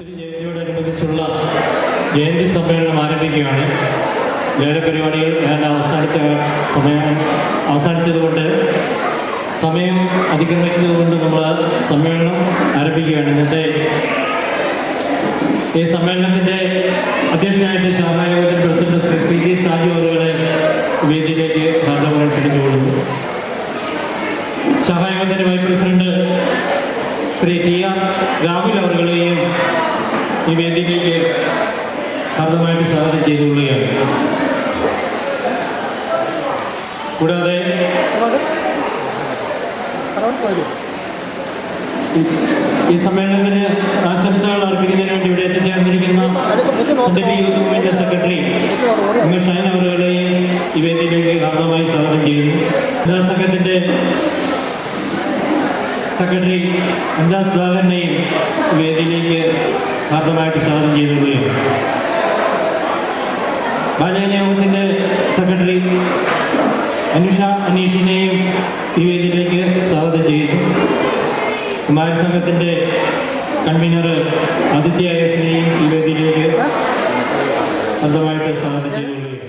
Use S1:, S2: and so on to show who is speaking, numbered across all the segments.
S1: ജയന്തിയോടനുബന്ധിച്ചുള്ള ജയന്തി സമ്മേളനം ആരംഭിക്കുകയാണ്. വേറെ പരിപാടികൾ അവസാനിച്ചതുകൊണ്ട് സമയം അതിക്രമിച്ചതുകൊണ്ട് നമ്മൾ സമ്മേളനം ആരംഭിക്കുകയാണ്. ഇന്നത്തെ ഈ സമ്മേളനത്തിൻ്റെ അധ്യക്ഷനായിട്ട് ശാഖായോഗത്തിൻ്റെ പ്രസിഡന്റ് ശ്രീ സി സാജു അവരുടെ വേദിയിലേക്ക് ഹാർദവം ക്ഷണിച്ചുകൊള്ളുന്നു. ശാഖായോഗത്തിൻ്റെ vice president Shri T R Rahul അവരുടെയും ഈ വേദിയിലേക്ക് ഹാർദമായിട്ട് സ്വാഗതം ചെയ്തുകൊള്ളുകയാണ്. കൂടാതെ ഈ സമ്മേളനത്തിന് ആശംസകൾ അർപ്പിക്കുന്നതിന് വേണ്ടി ഇവിടെ എത്തിച്ചേർന്നിരിക്കുന്ന യൂത്ത് മൂവ്മെന്റ് സെക്രട്ടറി ഷൈൻ അവരുടെയും ഈ വേദിയിലേക്ക് ഹാർദമായി സ്വാഗതം ചെയ്യുന്നു. വനിതാ സംഘത്തിന്റെ സെക്രട്ടറി അഞ്ജാ സുധാകരനെയും വേദിയിലേക്ക് ഹാർദമായിട്ട് സ്വാഗതം ചെയ്തുകൊള്ളുകയാണ്. ബാലകന്യായോഗത്തിൻ്റെ സെക്രട്ടറി അനുഷ അനീഷിനെയും ഈ വേദിയിലേക്ക് സ്വാഗതം ചെയ്യുന്നു. കുമാര സംഘത്തിൻ്റെ കൺവീനർ ആദിത്യ എസിനെയും ഈ വേദിയിലേക്ക് ഹാർദമായിട്ട് സ്വാഗതം ചെയ്തുകൊള്ളുകയാണ്.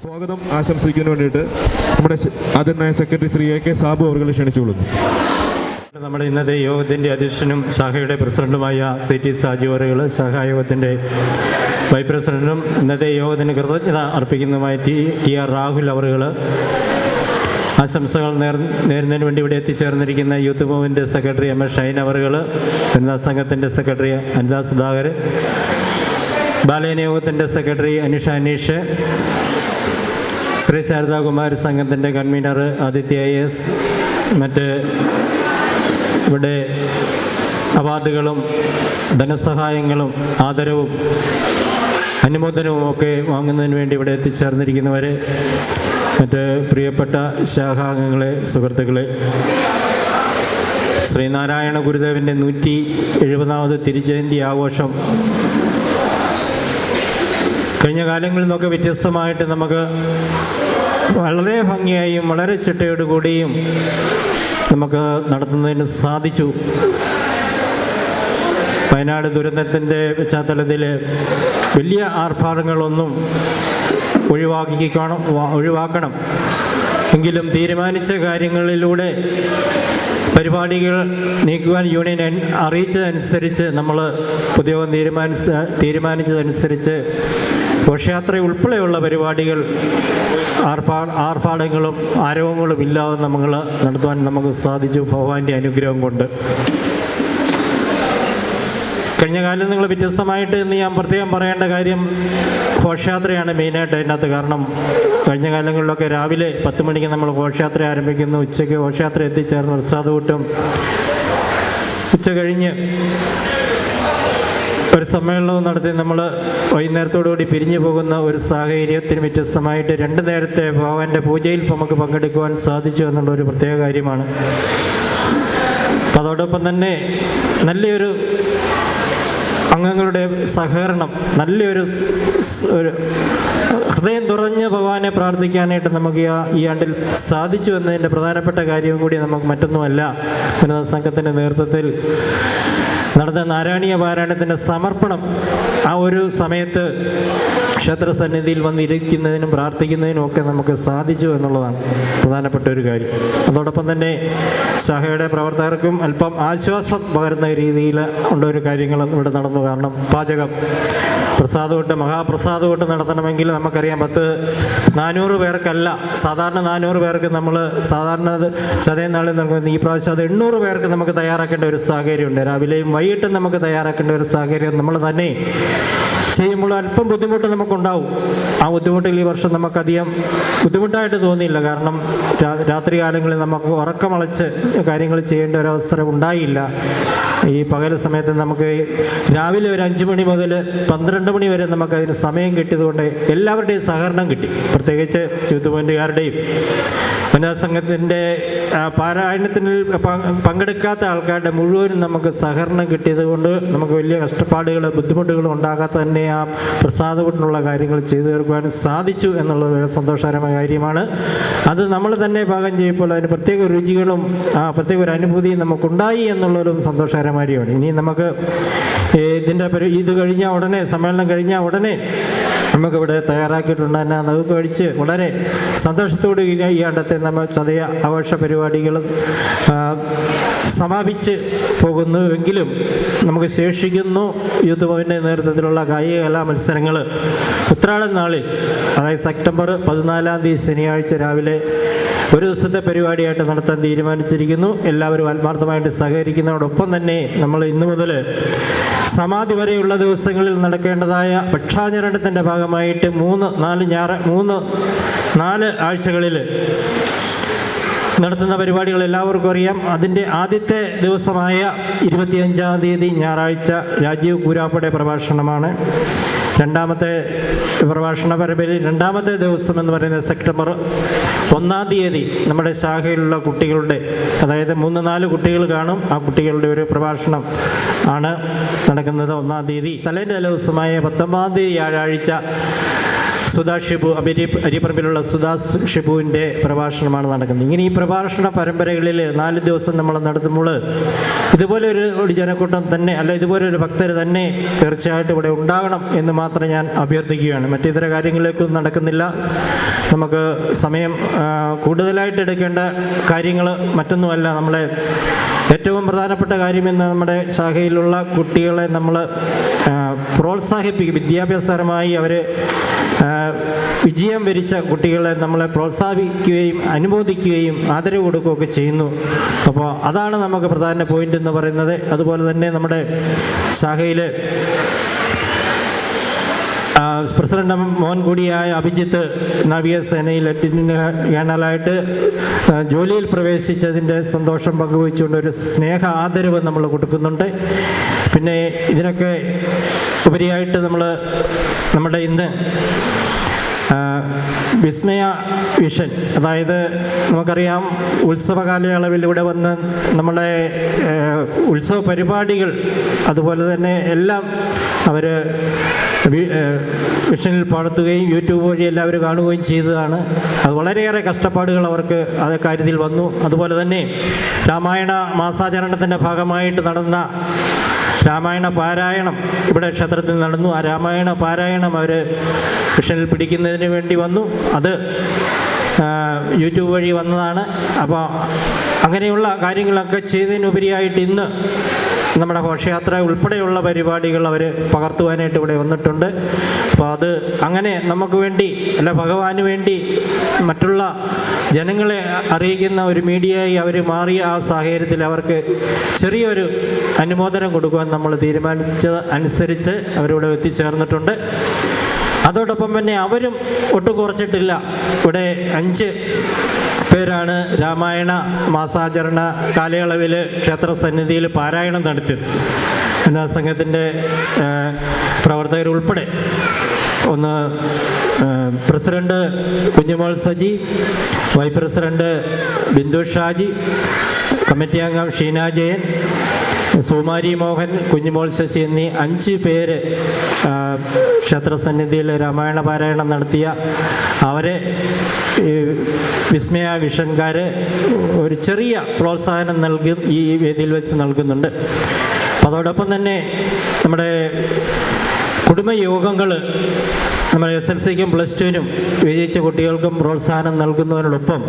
S2: സ്വാഗതം ആശംസിക്കുന്നതിന് വേണ്ടിയിട്ട് നമ്മുടെ ആദരണീയ secretary Shri A K Sabu അവരെ ക്ഷണിച്ചുകൊള്ളുന്നു.
S1: നമ്മുടെ ഇന്നത്തെ യോഗത്തിൻ്റെ അധ്യക്ഷനും ശാഖയുടെ പ്രസിഡന്റുമായ സി ടി സാജു അവറുകൾ, ശാഖായോഗത്തിൻ്റെ വൈസ് പ്രസിഡന്റും ഇന്നത്തെ യോഗത്തിന് കൃതജ്ഞത അർപ്പിക്കുന്നതുമായ ടി ആർ രാഹുൽ അവറുകൾ, ആശംസകൾ നേരുന്നതിന് വേണ്ടി ഇവിടെ എത്തിച്ചേർന്നിരിക്കുന്ന youth movement secretary M S Shine അവറുകൾ, വനിതാ സംഘത്തിൻ്റെ സെക്രട്ടറി അഞ്ജാ സുധാകരൻ, ബാലകന്യായോഗത്തിൻ്റെ സെക്രട്ടറി അനുഷ അനീഷ്, ശ്രീ ശാരദാകുമാരി സംഘത്തിൻ്റെ കൺവീനർ ആദിത്യ എസ്, മറ്റ് ഇവിടെ അവാർഡുകളും ധനസഹായങ്ങളും ആദരവും അനുമോദനവും ഒക്കെ വാങ്ങുന്നതിന് വേണ്ടി ഇവിടെ എത്തിച്ചേർന്നിരിക്കുന്നവർ, മറ്റ് പ്രിയപ്പെട്ട ശാഖാംഗങ്ങളെ, സുഹൃത്തുക്കളെ, ശ്രീനാരായണ ഗുരുദേവൻ്റെ 170ാമത് തിരുജയന്തി ആഘോഷം കഴിഞ്ഞ കാലങ്ങളിൽ നിന്നൊക്കെ വ്യത്യസ്തമായിട്ട് നമുക്ക് വളരെ ഭംഗിയായും വളരെ ചിട്ടയോടുകൂടിയും നമുക്ക് നടത്തുന്നതിന് സാധിച്ചു. വയനാട് ദുരന്തത്തിൻ്റെ പശ്ചാത്തലത്തിൽ വലിയ ആർഭാടങ്ങളൊന്നും ഒഴിവാക്കണം എങ്കിലും തീരുമാനിച്ച കാര്യങ്ങളിലൂടെ പരിപാടികൾ നീക്കുവാൻ യൂണിയൻ അറിയിച്ചതനുസരിച്ച് നമ്മൾ പൊതുയോഗം തീരുമാനിച്ചതനുസരിച്ച് ഘോഷയാത്ര ഉൾപ്പെടെയുള്ള പരിപാടികൾ ആർഭാടങ്ങളും ആരവങ്ങളും ഇല്ലാതെ നമ്മൾ നടത്തുവാൻ നമുക്ക് സാധിച്ചു ഭഗവാന്റെ അനുഗ്രഹം കൊണ്ട്. കഴിഞ്ഞ കാലം നിങ്ങൾ വ്യത്യസ്തമായിട്ട് എന്ന് ഞാൻ പ്രത്യേകം പറയേണ്ട കാര്യം ഘോഷയാത്രയാണ് മെയിനായിട്ട് അതിനകത്ത്. കാരണം കഴിഞ്ഞ കാലങ്ങളിലൊക്കെ രാവിലെ 10 മണിക്ക് നമ്മൾ ഘോഷയാത്ര ആരംഭിക്കുന്നു, ഉച്ചയ്ക്ക് ഘോഷയാത്ര എത്തിച്ചേർന്ന് പ്രസാദകൂട്ടും, ഉച്ച കഴിഞ്ഞ് ഒരു സമ്മേളനവും നടത്തി നമ്മൾ വൈകുന്നേരത്തോടുകൂടി പിരിഞ്ഞു പോകുന്ന ഒരു സാഹചര്യത്തിന് വ്യത്യസ്തമായിട്ട് 2 നേരത്തെ ഭഗവാന്റെ പൂജയിൽ നമുക്ക് പങ്കെടുക്കുവാൻ സാധിച്ചു എന്നുള്ളൊരു പ്രത്യേക കാര്യമാണ്. അതോടൊപ്പം തന്നെ നല്ലൊരു അംഗങ്ങളുടെ സഹകരണം, നല്ലൊരു ഹൃദയം തുറഞ്ഞ് ഭഗവാനെ പ്രാർത്ഥിക്കാനായിട്ട് നമുക്ക് ഈ ആണ്ടിൽ സാധിച്ചു എന്നതിൻ്റെ പ്രധാനപ്പെട്ട കാര്യവും കൂടി നമുക്ക് മറ്റൊന്നുമല്ല. വനിതാ സംഘത്തിൻ്റെ നേതൃത്വത്തിൽ നടന്ന നാരായണീയ പാരായണത്തിൻ്റെ സമർപ്പണം ആ ഒരു സമയത്ത് ക്ഷേത്രസന്നിധിയിൽ വന്നിരിക്കുന്നതിനും പ്രാർത്ഥിക്കുന്നതിനും ഒക്കെ നമുക്ക് സാധിച്ചു എന്നുള്ളതാണ് പ്രധാനപ്പെട്ട ഒരു കാര്യം. അതോടൊപ്പം തന്നെ ശാഖയുടെ പ്രവർത്തകർക്കും അല്പം ആശ്വാസം പകരുന്ന രീതിയിൽ ഉള്ള ഒരു കാര്യങ്ങൾ ഇവിടെ നടന്നു. കാരണം പാചകം, പ്രസാദകൂട്ട്, മഹാപ്രസാദകൂട്ട് നടത്തണമെങ്കിൽ നമുക്കറിയാം 400 പേർക്കല്ല, സാധാരണ 400 പേർക്ക് നമ്മൾ സാധാരണ ചതയം നാളിൽ നൽകുന്ന ഈ പ്രാവശ്യം അത് 800 പേർക്ക് നമുക്ക് തയ്യാറാക്കേണ്ട ഒരു സാഹചര്യമുണ്ട്. രാവിലെയും വൈകിട്ട് നമുക്ക് തയ്യാറാക്കേണ്ട ഒരു സാഹചര്യം നമ്മൾ തന്നെ ചെയ്യുമ്പോൾ അല്പം ബുദ്ധിമുട്ട് നമുക്കുണ്ടാവും. ആ ബുദ്ധിമുട്ടിൽ ഈ വർഷം നമുക്കധികം ബുദ്ധിമുട്ടായിട്ട് തോന്നിയില്ല. കാരണം രാത്രി കാലങ്ങളിൽ നമുക്ക് ഉറക്കമളച്ച് കാര്യങ്ങൾ ചെയ്യേണ്ട ഒരവസരം ഉണ്ടായില്ല. ഈ പകൽ സമയത്ത് നമുക്ക് രാവിലെ ഒരു 5 മണി മുതൽ 12 മണി വരെ നമുക്കതിന് സമയം കിട്ടിയതുകൊണ്ട് എല്ലാവരുടെയും സഹകരണം കിട്ടി. പ്രത്യേകിച്ച് യൂത്ത് പോയിന്റുകാരുടെയും വനിതാ സംഘത്തിൻ്റെ പാരായണത്തിൽ പങ്കെടുക്കാത്ത ആൾക്കാരുടെ മുഴുവനും നമുക്ക് സഹകരണം കിട്ടിയത് കൊണ്ട് നമുക്ക് വലിയ കഷ്ടപ്പാടുകൾ ബുദ്ധിമുട്ടുകൾ ഉണ്ടാകാത്ത തന്നെ ആ പ്രസാദപ്പെട്ടുള്ള കാര്യങ്ങൾ ചെയ്തു തീർക്കുവാൻ സാധിച്ചു എന്നുള്ളത് ഒരു സന്തോഷകരമായ കാര്യമാണ്. അത് നമ്മൾ തന്നെ പാകം ചെയ്യുമ്പോൾ അതിന് പ്രത്യേക രുചികളും പ്രത്യേക ഒരു അനുഭൂതിയും നമുക്കുണ്ടായി എന്നുള്ളൊരു സന്തോഷകരമായ കാര്യമാണ്. ഇനി നമുക്ക് ഇത് കഴിഞ്ഞാൽ ഉടനെ സമ്മേളനം കഴിഞ്ഞാൽ ഉടനെ നമുക്കിവിടെ തയ്യാറാക്കിയിട്ടുണ്ട്. തന്നെ നമുക്ക് കഴിച്ച് വളരെ സന്തോഷത്തോടെ ഈ ആണ്ടത്തെ നമ്മൾ ചതയ ആഘോഷ പരിപാടികളും സമാപിച്ച് പോകുന്നുവെങ്കിലും നമുക്ക് ശേഷിക്കുന്നു യൂത്ത് ഭവൻ്റെ നേതൃത്വത്തിലുള്ള കായിക കലാ മത്സരങ്ങൾ ഉത്രാടൻ നാളിൽ, അതായത് സെപ്റ്റംബർ 14 ശനിയാഴ്ച രാവിലെ ഒരു ദിവസത്തെ പരിപാടിയായിട്ട് നടത്താൻ തീരുമാനിച്ചിരിക്കുന്നു. എല്ലാവരും ആത്മാർത്ഥമായിട്ട് സഹകരിക്കുന്നതോടൊപ്പം തന്നെ നമ്മൾ ഇന്നു മുതൽ സമാധി വരെയുള്ള ദിവസങ്ങളിൽ നടക്കേണ്ടതായ പക്ഷാചരണത്തിൻ്റെ ഭാഗമായിട്ട് 4 ആഴ്ചകളിൽ നടത്തുന്ന പരിപാടികൾ എല്ലാവർക്കും അറിയാം. അതിൻ്റെ ആദ്യത്തെ ദിവസമായ 25-ാം തീയതി ഞായറാഴ്ച രാജീവ് കൂരാപ്പയുടെ പ്രഭാഷണമാണ്. രണ്ടാമത്തെ പ്രഭാഷണ പരമ്പരയിൽ രണ്ടാമത്തെ ദിവസം എന്ന് പറയുന്നത് സെപ്റ്റംബർ 1-ാം തീയതി നമ്മുടെ ശാഖയിലുള്ള കുട്ടികളുടെ, അതായത് 3-4 കുട്ടികൾ കാണും. ആ കുട്ടികളുടെ ഒരു പ്രഭാഷണം ആണ് നടക്കുന്നത് 1-ാം തീയതി. തലേൻ്റെ ദിവസമായ 19-ാം തീയതി വ്യാഴാഴ്ച സുധാ ഷിബു അരിപ്പറമ്പിലുള്ള സുധാ ഷിബുവിൻ്റെ പ്രഭാഷണമാണ് നടക്കുന്നത്. ഇങ്ങനെ ഈ പ്രഭാഷണ പരമ്പരകളിൽ 4 ദിവസം നമ്മൾ നടത്തുമ്പോൾ ഇതുപോലെ ഒരു ജനക്കൂട്ടം തന്നെ, അല്ല ഇതുപോലെ ഒരു ഭക്തർ തന്നെ തീർച്ചയായിട്ടും ഇവിടെ ഉണ്ടാകണം എന്ന് മാത്രം ഞാൻ അഭ്യർത്ഥിക്കുകയാണ്. മറ്റിതര കാര്യങ്ങളിലേക്കൊന്നും നടക്കുന്നില്ല. നമുക്ക് സമയം കൂടുതലായിട്ട് എടുക്കേണ്ട കാര്യങ്ങൾ മറ്റൊന്നുമല്ല. നമ്മളെ ഏറ്റവും പ്രധാനപ്പെട്ട കാര്യമെന്ന് നമ്മുടെ ശാഖയിലുള്ള കുട്ടികളെ നമ്മൾ പ്രോത്സാഹിപ്പിക്കും. വിദ്യാഭ്യാസപരമായി അവർ വിജയം വരിച്ച കുട്ടികളെ നമ്മളെ പ്രോത്സാഹിപ്പിക്കുകയും അനുമോദിക്കുകയും ആദരവ് കൊടുക്കുകയൊക്കെ ചെയ്യുന്നു. അപ്പോൾ അതാണ് നമുക്ക് പ്രധാന പോയിന്റ് എന്ന് പറയുന്നത്. അതുപോലെ തന്നെ നമ്മുടെ ശാഖയിൽ പ്രസിഡന്റ് മോൻ കൂടിയായ അഭിജിത്ത് നാവികസേനയിൽ ലഫ്റ്റനന്റ് കേണലായിട്ട് ജോലിയിൽ പ്രവേശിച്ചതിൻ്റെ സന്തോഷം പങ്കുവച്ചുകൊണ്ട് ഒരു സ്നേഹ ആദരവ് നമ്മൾ കൊടുക്കുന്നുണ്ട്. പിന്നെ ഇതിനൊക്കെ ഉപരിയായിട്ട് നമ്മുടെ ഇന്ന് വിസ്മയ വിഷൻ, അതായത് നമുക്കറിയാം ഉത്സവ കാലയളവിലൂടെ വന്ന് നമ്മുടെ ഉത്സവ പരിപാടികൾ അതുപോലെ തന്നെ എല്ലാം അവർ വിഷനിൽ പകർത്തുകയും യൂട്യൂബ് വഴി എല്ലാവരും കാണുകയും ചെയ്തതാണ്. അത് വളരെയേറെ കഷ്ടപ്പാടുകൾ അവർക്ക് ആ കാര്യത്തിൽ വന്നു. അതുപോലെ തന്നെ രാമായണ മാസാചരണത്തിൻ്റെ ഭാഗമായിട്ട് നടന്ന രാമായണ പാരായണം ഇവിടെ ക്ഷേത്രത്തിൽ നടന്നു. ആ രാമായണ പാരായണം അവർ വിഷനിൽ പിടിക്കുന്നതിന് വേണ്ടി വന്നു. അത് യൂട്യൂബ് വഴി വന്നതാണ്. അപ്പോൾ അങ്ങനെയുള്ള കാര്യങ്ങളൊക്കെ ചെയ്തതിനുപരിയായിട്ട് ഇന്ന് നമ്മുടെ ഘോഷയാത്ര ഉൾപ്പെടെയുള്ള പരിപാടികൾ അവർ പകർത്തുവാനായിട്ട് ഇവിടെ വന്നിട്ടുണ്ട്. അപ്പോൾ അത് അങ്ങനെ നമുക്ക് വേണ്ടി, അല്ല ഭഗവാന് വേണ്ടി മറ്റുള്ള ജനങ്ങളെ അറിയിക്കുന്ന ഒരു മീഡിയയായി അവർ മാറിയ ആ സാഹചര്യത്തിൽ അവർക്ക് ചെറിയൊരു അനുമോദനം കൊടുക്കുവാൻ നമ്മൾ തീരുമാനിച്ചത് അനുസരിച്ച് അവരിവിടെ എത്തിച്ചേർന്നിട്ടുണ്ട്. അതോടൊപ്പം തന്നെ അവരും ഒട്ടും കുറച്ചിട്ടില്ല. ഇവിടെ 5 പേരാണ് രാമായണ മാസാചരണ കാലയളവിൽ ക്ഷേത്രസന്നിധിയിൽ പാരായണം നടത്തിയത്. വനിതാ സംഘത്തിൻ്റെ പ്രവർത്തകരുൾപ്പെടെ. ഒന്ന് president Kunjumol Saji, vice president Bindu Shaji, committee അംഗം ഷീന ജയൻ, സുമാരി മോഹൻ, കുഞ്ഞുമോൾ ശശി എന്നീ 5 പേര് ക്ഷേത്രസന്നിധിയിൽ രാമായണ പാരായണം നടത്തിയ അവരെ വിസ്മയ വിഷൻകാർ ഒരു ചെറിയ പ്രോത്സാഹനം ഈ വേദിയിൽ വെച്ച് നൽകുന്നുണ്ട്. അപ്പം അതോടൊപ്പം തന്നെ നമ്മുടെ കുടുംബയോഗങ്ങൾ നമ്മൾ SLCക്കും +2നും വിജയിച്ച കുട്ടികൾക്കും പ്രോത്സാഹനം നൽകുന്നതിനോടൊപ്പം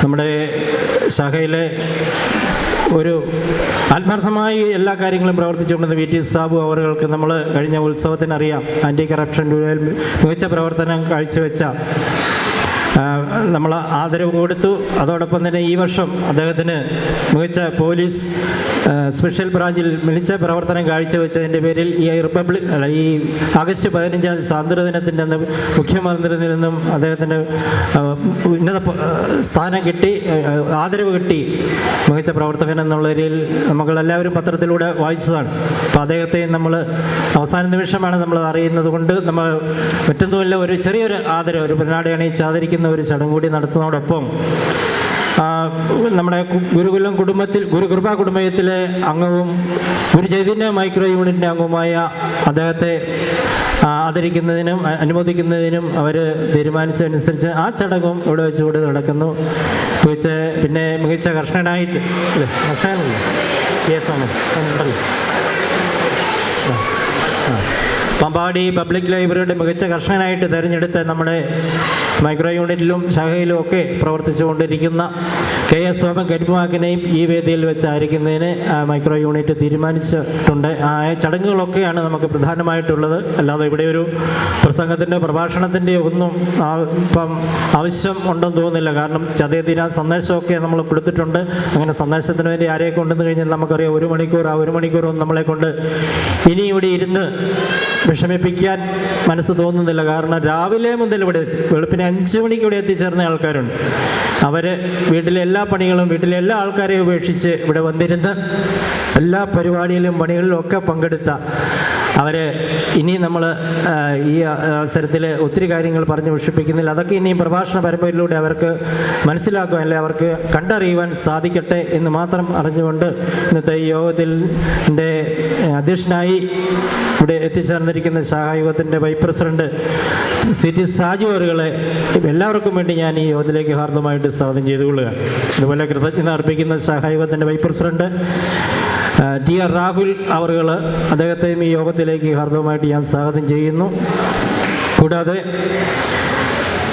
S1: നമ്മുടെ ശാഖയിലെ ഒരു ആത്മാർത്ഥമായി എല്ലാ കാര്യങ്ങളും പ്രവർത്തിച്ചുകൊണ്ടിരുന്ന VT സാബു അവർക്ക് നമ്മൾ കഴിഞ്ഞ ഉത്സവത്തിനറിയാം ആൻറ്റി കറപ്ഷൻ മികച്ച പ്രവർത്തനം കാഴ്ചവെച്ച നമ്മൾ ആദരവ് കൊടുത്തു. അതോടൊപ്പം തന്നെ ഈ വർഷം അദ്ദേഹത്തിന് മികച്ച പോലീസ് സ്പെഷ്യൽ ബ്രാഞ്ചിൽ മികച്ച പ്രവർത്തനം കാഴ്ചവെച്ചതിൻ്റെ പേരിൽ ഈ ആഗസ്റ്റ് 15 സ്വാതന്ത്ര്യ ദിനത്തിൻ്റെ അന്ന് മുഖ്യമന്ത്രിയിൽ നിന്നും അദ്ദേഹത്തിന് ഉന്നത സ്ഥാനം കിട്ടി, ആദരവ് കിട്ടി. മികച്ച പ്രവർത്തകൻ എന്നുള്ള രീതിയിൽ നമ്മളെല്ലാവരും പത്രത്തിലൂടെ വായിച്ചതാണ്. അപ്പോൾ അദ്ദേഹത്തെ നമ്മൾ അവസാന നിമിഷമാണ് നമ്മൾ അറിയുന്നത് കൊണ്ട് നമ്മൾ മറ്റൊന്നുമില്ല, ഒരു ചെറിയൊരു ആദരവ്, ഒരു പൊന്നാട അണിയിച്ച് ആദരിക്കുന്ന ഒരു ചടങ്ങ് കൂടി നടത്തുന്നതോടൊപ്പം നമ്മുടെ ഗുരുകുലം കുടുംബത്തിൽ ഗുരുകൃപ കുടുംബത്തിലെ അംഗവും ഗുരു ചൈതന്യ മൈക്രോ യൂണിറ്റിൻ്റെ അംഗവുമായ അദ്ദേഹത്തെ ആദരിക്കുന്നതിനും അനുമോദിക്കുന്നതിനും അവർ തീരുമാനിച്ചതനുസരിച്ച് ആ ചടങ്ങും ഇവിടെ വെച്ചുകൂടി നടക്കുന്നു. പിന്നെ മികച്ച കർഷകനായിട്ട് പമ്പാടി പബ്ലിക് ലൈബ്രറിയുടെ മികച്ച കർഷകനായിട്ട് തിരഞ്ഞെടുത്ത നമ്മുടെ മൈക്രോ യൂണിറ്റിലും ശാഖയിലും ഒക്കെ പ്രവർത്തിച്ചുകൊണ്ടിരിക്കുന്ന KS സോമൻ കരിമാക്കിനെയും ഈ വേദിയിൽ വെച്ചായിരിക്കുന്നതിന് മൈക്രോ യൂണിറ്റ് തീരുമാനിച്ചിട്ടുണ്ട്. ആ ചടങ്ങുകളൊക്കെയാണ് നമുക്ക് പ്രധാനമായിട്ടുള്ളത്. അല്ലാതെ ഇവിടെ ഒരു പ്രസംഗത്തിൻ്റെ പ്രഭാഷണത്തിൻ്റെ ഒന്നും ഇപ്പം ആവശ്യം ഉണ്ടെന്ന് തോന്നുന്നില്ല. കാരണം ചതയദിന സന്ദേശമൊക്കെ നമ്മൾ കൊടുത്തിട്ടുണ്ട്. അങ്ങനെ സന്ദേശത്തിന് വേണ്ടി ആരെയെ കൊണ്ടുവന്ന് കഴിഞ്ഞാൽ നമുക്കറിയാം 1 മണിക്കൂർ, ആ 1 മണിക്കൂറൊന്നും നമ്മളെ കൊണ്ട് ഇനി ഇവിടെ ഇരുന്ന് വിഷമിപ്പിക്കാൻ മനസ്സ് തോന്നുന്നില്ല. കാരണം രാവിലെ മുതൽ ഇവിടെ വെളുപ്പിന് 5 മണിക്ക് ഇവിടെ എത്തിച്ചേർന്ന ആൾക്കാരുണ്ട്. അവർ വീട്ടിലെ എല്ലാ പണികളും വീട്ടിലെ എല്ലാ ആൾക്കാരെയും ഉപേക്ഷിച്ച് ഇവിടെ വന്നിരുന്ന് എല്ലാ പരിപാടിയിലും പണികളിലും ഒക്കെ പങ്കെടുത്ത അവർ ഇനി നമ്മൾ ഈ അവസരത്തിൽ ഒത്തിരി കാര്യങ്ങൾ പറഞ്ഞ് വിഷമിപ്പിക്കുന്നില്ല. അതൊക്കെ ഇനിയും പ്രഭാഷണ പരമ്പരയിലൂടെ അവർക്ക് മനസ്സിലാക്കുവാൻ, അല്ലെ അവർക്ക് കണ്ടറിയുവാൻ സാധിക്കട്ടെ എന്ന് മാത്രം അറിഞ്ഞുകൊണ്ട് ഇന്നത്തെ ഈ യോഗത്തിൻ്റെ അധ്യക്ഷനായി ഇവിടെ എത്തിച്ചേർന്നിരിക്കുന്ന ശാഖായോഗത്തിൻ്റെ വൈസ് പ്രസിഡന്റ് CT സാജു അവരുകളെ എല്ലാവർക്കും വേണ്ടി ഞാൻ ഈ യോഗത്തിലേക്ക് ഹാർദമായിട്ട് സ്വാഗതം ചെയ്തുകൊള്ളുക. അതുപോലെ കൃതജ്ഞത അർപ്പിക്കുന്ന ശാഖായോഗത്തിൻ്റെ വൈസ് പ്രസിഡന്റ് TR രാഹുൽ അവരുകൾ, അദ്ദേഹത്തെയും ഈ യോഗത്തിലേക്ക് ഹാർദവമായിട്ട് ഞാൻ സ്വാഗതം ചെയ്യുന്നു. കൂടാതെ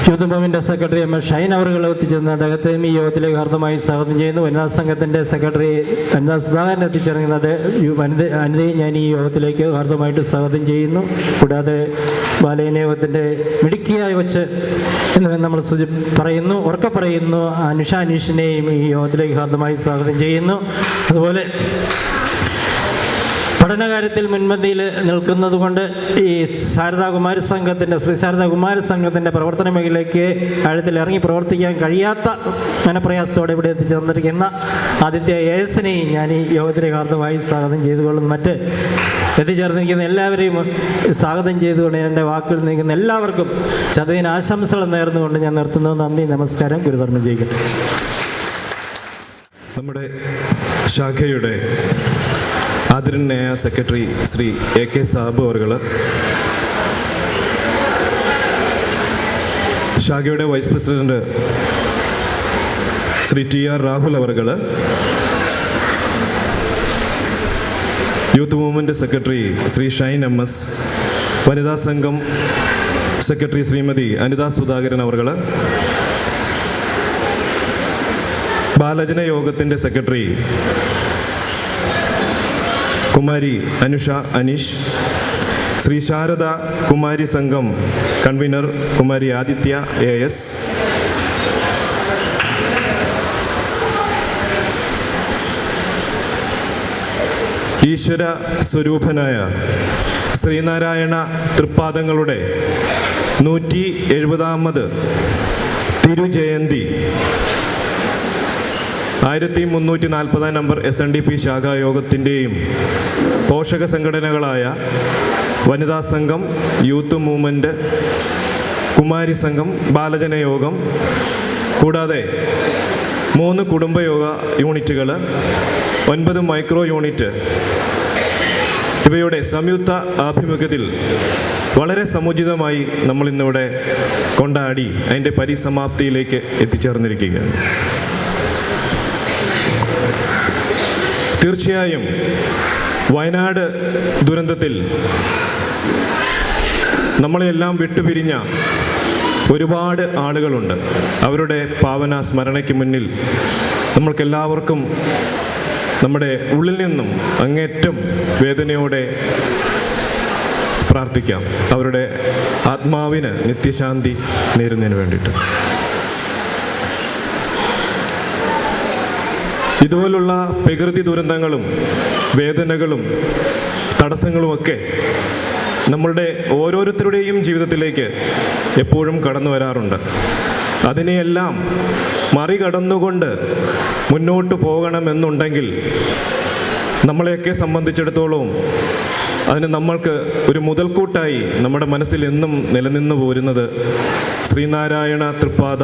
S1: youth movement secretary MS Shine അവരുകൾ എത്തിച്ചേർന്ന് അദ്ദേഹത്തെയും ഈ യോഗത്തിലേക്ക് ഹാർദമായി സ്വാഗതം ചെയ്യുന്നു. വനിതാ സംഘത്തിൻ്റെ സെക്രട്ടറി വനിതാ സുധാകരൻ എത്തിച്ചേർന്നത് വനിതയും ഞാൻ ഈ യോഗത്തിലേക്ക് ഹാർദമായിട്ട് സ്വാഗതം ചെയ്യുന്നു. കൂടാതെ ബാലയന യോഗത്തിൻ്റെ മിടുക്കിയായി വെച്ച് എന്ന് നമ്മൾ ഉറക്കെ പറയുന്നു അനുഷ അനീഷിനെയും ഈ യോഗത്തിലേക്ക് ഹാർദമായി സ്വാഗതം ചെയ്യുന്നു. അതുപോലെ പഠനകാര്യത്തിൽ മുൻപന്തിയിൽ നിൽക്കുന്നത് കൊണ്ട് ഈ ശ്രീ ശാരദാ കുമാര സംഘത്തിൻ്റെ പ്രവർത്തന മേഖലയ്ക്ക് ആഴത്തിൽ ഇറങ്ങി പ്രവർത്തിക്കാൻ കഴിയാത്ത മനപ്രയാസത്തോടെ ഇവിടെ എത്തിച്ചേർന്നിരിക്കുന്ന ആദിത്യ ASനെയും ഞാൻ ഈ യോഗത്തിലേക്ക് ഹാർദമായി സ്വാഗതം ചെയ്തുകൊള്ളുന്നു. മറ്റ് എത്തിച്ചേർന്നിരിക്കുന്ന എല്ലാവരെയും സ്വാഗതം ചെയ്തുകൊണ്ട് എൻ്റെ വാക്കുകൾ നീക്കുന്ന എല്ലാവർക്കും ചതയദിന ആശംസകൾ നേർന്നുകൊണ്ട് ഞാൻ നിർത്തുന്നു. നന്ദി, നമസ്കാരം. ഗുരുധർമ്മം ചെയ്യട്ടെ.
S3: നമ്മുടെ ശാഖയുടെ ആദരണീയ സെക്രട്ടറി ശ്രീ AK സാബു അവർ, ശാഖയുടെ vice president Shri TR Rahul അവർ, youth movement secretary Shri Shine MS, വനിതാ സംഘം സെക്രട്ടറി ശ്രീമതി അനിത സുധാകരൻ അവർ, ബാലജന യോഗത്തിൻ്റെ സെക്രട്ടറി കുമാരി അനുഷ അനീഷ്, ശ്രീ ശാരദ കുമാരി സംഘം കൺവീനർ കുമാരി ആദിത്യ AS, ഈശ്വര സ്വരൂപനായ ശ്രീനാരായണ തൃപ്പാദങ്ങളുടെ 170ാമത് തിരുജയന്തി 1340 നമ്പർ SNDP ശാഖായോഗത്തിൻ്റെയും പോഷക സംഘടനകളായ വനിതാ സംഘം, യൂത്ത് മൂവ്മെൻറ്റ്, കുമാരി സംഘം, ബാലജന യോഗം, കൂടാതെ 3 കുടുംബയോഗ യൂണിറ്റുകൾ, 9 മൈക്രോ യൂണിറ്റ് ഇവയുടെ സംയുക്ത ആഭിമുഖ്യത്തിൽ വളരെ സമുചിതമായി നമ്മൾ ഇന്നിവിടെ കൊണ്ടാടി അതിൻ്റെ പരിസമാപ്തിയിലേക്ക് എത്തിച്ചേർന്നിരിക്കുകയാണ്. തീർച്ചയായും വയനാട് ദുരന്തത്തിൽ നമ്മളെല്ലാം വിട്ടുപിരിഞ്ഞ ഒരുപാട് ആളുകളുണ്ട്. അവരുടെ പാവന സ്മരണയ്ക്ക് മുന്നിൽ നമ്മൾക്കെല്ലാവർക്കും നമ്മുടെ ഉള്ളിൽ നിന്നും അങ്ങേറ്റം വേദനയോടെ പ്രാർത്ഥിക്കാം, അവരുടെ ആത്മാവിന് നിത്യശാന്തി നേരുന്നതിന് വേണ്ടിയിട്ട്. ഇതുപോലുള്ള പ്രകൃതി ദുരന്തങ്ങളും വേദനകളും തടസ്സങ്ങളുമൊക്കെ നമ്മളുടെ ഓരോരുത്തരുടെയും ജീവിതത്തിലേക്ക് എപ്പോഴും കടന്നു വരാറുണ്ട്. അതിനെയെല്ലാം മറികടന്നുകൊണ്ട് മുന്നോട്ട് പോകണമെന്നുണ്ടെങ്കിൽ നമ്മളെയൊക്കെ സംബന്ധിച്ചിടത്തോളം അതിന് നമ്മൾക്ക് ഒരു മുതൽക്കൂട്ടായി നമ്മുടെ മനസ്സിൽ എന്നും നിലനിന്നു പോരുന്നത് ശ്രീനാരായണ തൃപ്പാദ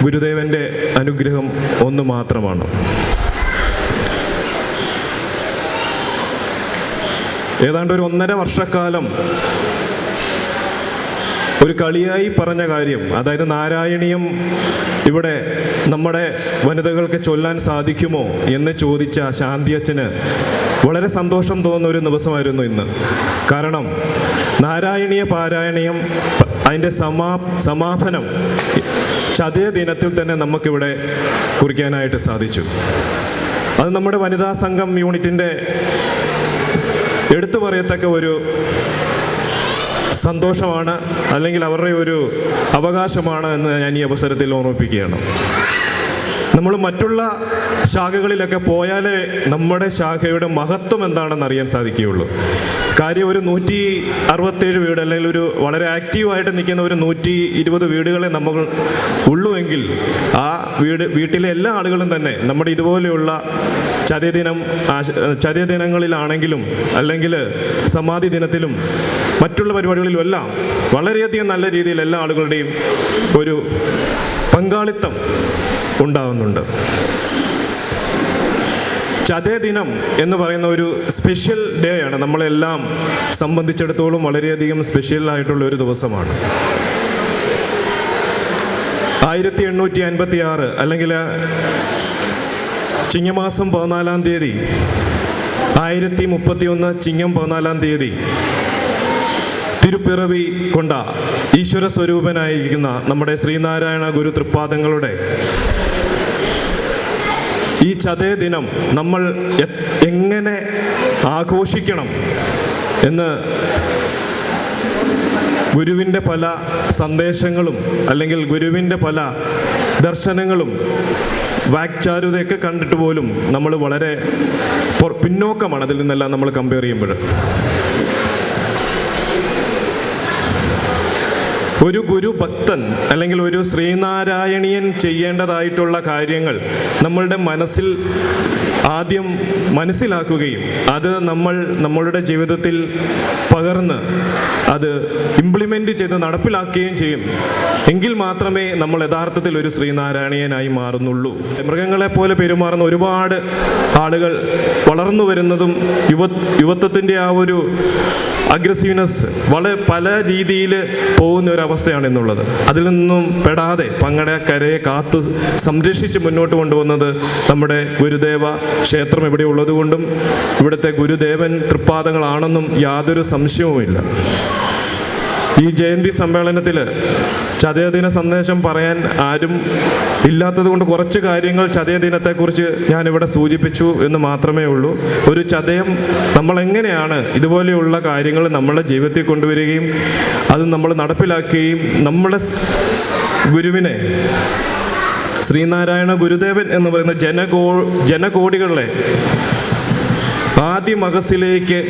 S3: ഗുരുദേവൻ്റെ അനുഗ്രഹം ഒന്ന് മാത്രമാണ്. ഏതാണ്ട് ഒരു 1.5 വർഷക്കാലം ഒരു കളിയായി പറഞ്ഞ കാര്യം, അതായത് നാരായണീയം ഇവിടെ നമ്മുടെ വനിതകൾക്ക് ചൊല്ലാൻ സാധിക്കുമോ എന്ന് ചോദിച്ച ശാന്തിയച്ഛന് വളരെ സന്തോഷം തോന്നുന്ന ഒരു ദിവസമായിരുന്നു ഇന്ന്. കാരണം നാരായണീയ പാരായണീയം അതിൻ്റെ സമാപനം ചതയ ദിനത്തിൽ തന്നെ നമുക്കിവിടെ കുറിക്കാനായിട്ട് സാധിച്ചു. അത് നമ്മുടെ വനിതാ സംഘം യൂണിറ്റിൻ്റെ എടുത്തു പറയത്തക്ക ഒരു സന്തോഷമാണ്, അല്ലെങ്കിൽ അവരുടെ ഒരു അവകാശമാണ് എന്ന് ഞാൻ ഈ അവസരത്തിൽ ഓർമ്മിപ്പിക്കുകയാണ്. നമ്മൾ മറ്റുള്ള ശാഖകളിലൊക്കെ പോയാലേ നമ്മുടെ ശാഖയുടെ മഹത്വം എന്താണെന്ന് അറിയാൻ സാധിക്കുകയുള്ളൂ. കാര്യം ഒരു 167 വീട്, അല്ലെങ്കിൽ ഒരു വളരെ ആക്റ്റീവായിട്ട് നിൽക്കുന്ന ഒരു 120 വീടുകളെ നമ്മൾ ഉള്ളുവെങ്കിൽ ആ വീട്ടിലെ എല്ലാ ആളുകളും തന്നെ നമ്മുടെ ഇതുപോലെയുള്ള ചതയ ദിനങ്ങളിലാണെങ്കിലും അല്ലെങ്കിൽ സമാധി ദിനത്തിലും മറ്റുള്ള പരിപാടികളിലും എല്ലാം വളരെയധികം നല്ല രീതിയിൽ എല്ലാ ആളുകളുടെയും ഒരു പങ്കാളിത്തം ഉണ്ടാകുന്നുണ്ട്. ചതയദിനം എന്ന് പറയുന്ന ഒരു സ്പെഷ്യൽ ഡേ ആണ്. നമ്മളെല്ലാം സംബന്ധിച്ചിടത്തോളം വളരെയധികം സ്പെഷ്യൽ ആയിട്ടുള്ള ഒരു ദിവസമാണ്. 1856 അല്ലെങ്കിൽ ചിങ്ങമാസം 14-ാം തീയതി 1031 ചിങ്ങം 14-ാം തീയതി തിരുപ്പിറവി കൊണ്ട ഈശ്വര സ്വരൂപനായിരിക്കുന്ന നമ്മുടെ ശ്രീനാരായണ ഗുരു തൃപ്പാദങ്ങളുടെ ഈ ചതയ ദിനം നമ്മൾ എങ്ങനെ ആഘോഷിക്കണം എന്ന് ഗുരുവിൻ്റെ പല സന്ദേശങ്ങളും അല്ലെങ്കിൽ ഗുരുവിൻ്റെ പല ദർശനങ്ങളും വാക്ചാരുതയൊക്കെ കണ്ടിട്ട് പോലും നമ്മൾ വളരെ പിന്നോക്കമാണ് അതിൽ നിന്നെല്ലാം നമ്മൾ കമ്പയർ ചെയ്യുമ്പോൾ. ഒരു ഗുരുഭക്തൻ അല്ലെങ്കിൽ ഒരു ശ്രീനാരായണീയൻ ചെയ്യേണ്ടതായിട്ടുള്ള കാര്യങ്ങൾ നമ്മളുടെ മനസ്സിൽ ആദ്യം മനസ്സിലാക്കുകയും അത് നമ്മളുടെ ജീവിതത്തിൽ പകർന്ന് അത് ഇംപ്ലിമെൻ്റ് ചെയ്ത് നടപ്പിലാക്കുകയും ചെയ്യും. എങ്കിൽ മാത്രമേ നമ്മൾ യഥാർത്ഥത്തിൽ ഒരു ശ്രീനാരായണീയനായി മാറുന്നുള്ളൂ. മൃഗങ്ങളെ പോലെ പെരുമാറുന്ന ഒരുപാട് ആളുകൾ വളർന്നു വരുന്നതും യുവത്വത്തിൻ്റെ ആ ഒരു അഗ്രസീവ്നെസ് വളരെ പല രീതിയിൽ പോകുന്ന ഒരു അവസ്ഥയാണ് എന്നുള്ളത്. അതിൽ നിന്നും പെടാതെ പങ്ങട കരയെ കാത്തു സംരക്ഷിച്ച് മുന്നോട്ട് കൊണ്ടുവന്നത് നമ്മുടെ ഗുരുദേവ ക്ഷേത്രം ഇവിടെ ഉള്ളതുകൊണ്ടും ഇവിടുത്തെ ഗുരുദേവൻ തൃപ്പാദങ്ങളാണെന്നും യാതൊരു സംശയവുമില്ല. ഈ ജയന്തി സമ്മേളനത്തിൽ ചതയദിന സന്ദേശം പറയാൻ ആരും ഇല്ലാത്തത് കൊണ്ട് കുറച്ച് കാര്യങ്ങൾ ചതയദിനത്തെക്കുറിച്ച് ഞാനിവിടെ സൂചിപ്പിച്ചു എന്ന് മാത്രമേ ഉള്ളൂ. ഒരു ചതയം നമ്മളെങ്ങനെയാണ് ഇതുപോലെയുള്ള കാര്യങ്ങൾ നമ്മുടെ ജീവിതത്തിൽ കൊണ്ടുവരികയും അത് നമ്മൾ നടപ്പിലാക്കുകയും നമ്മുടെ ഗുരുവിനെ ശ്രീനാരായണ ഗുരുദേവൻ എന്ന് പറയുന്ന ജനകോടികളെ ആദ്യ മഹസിലേക്ക്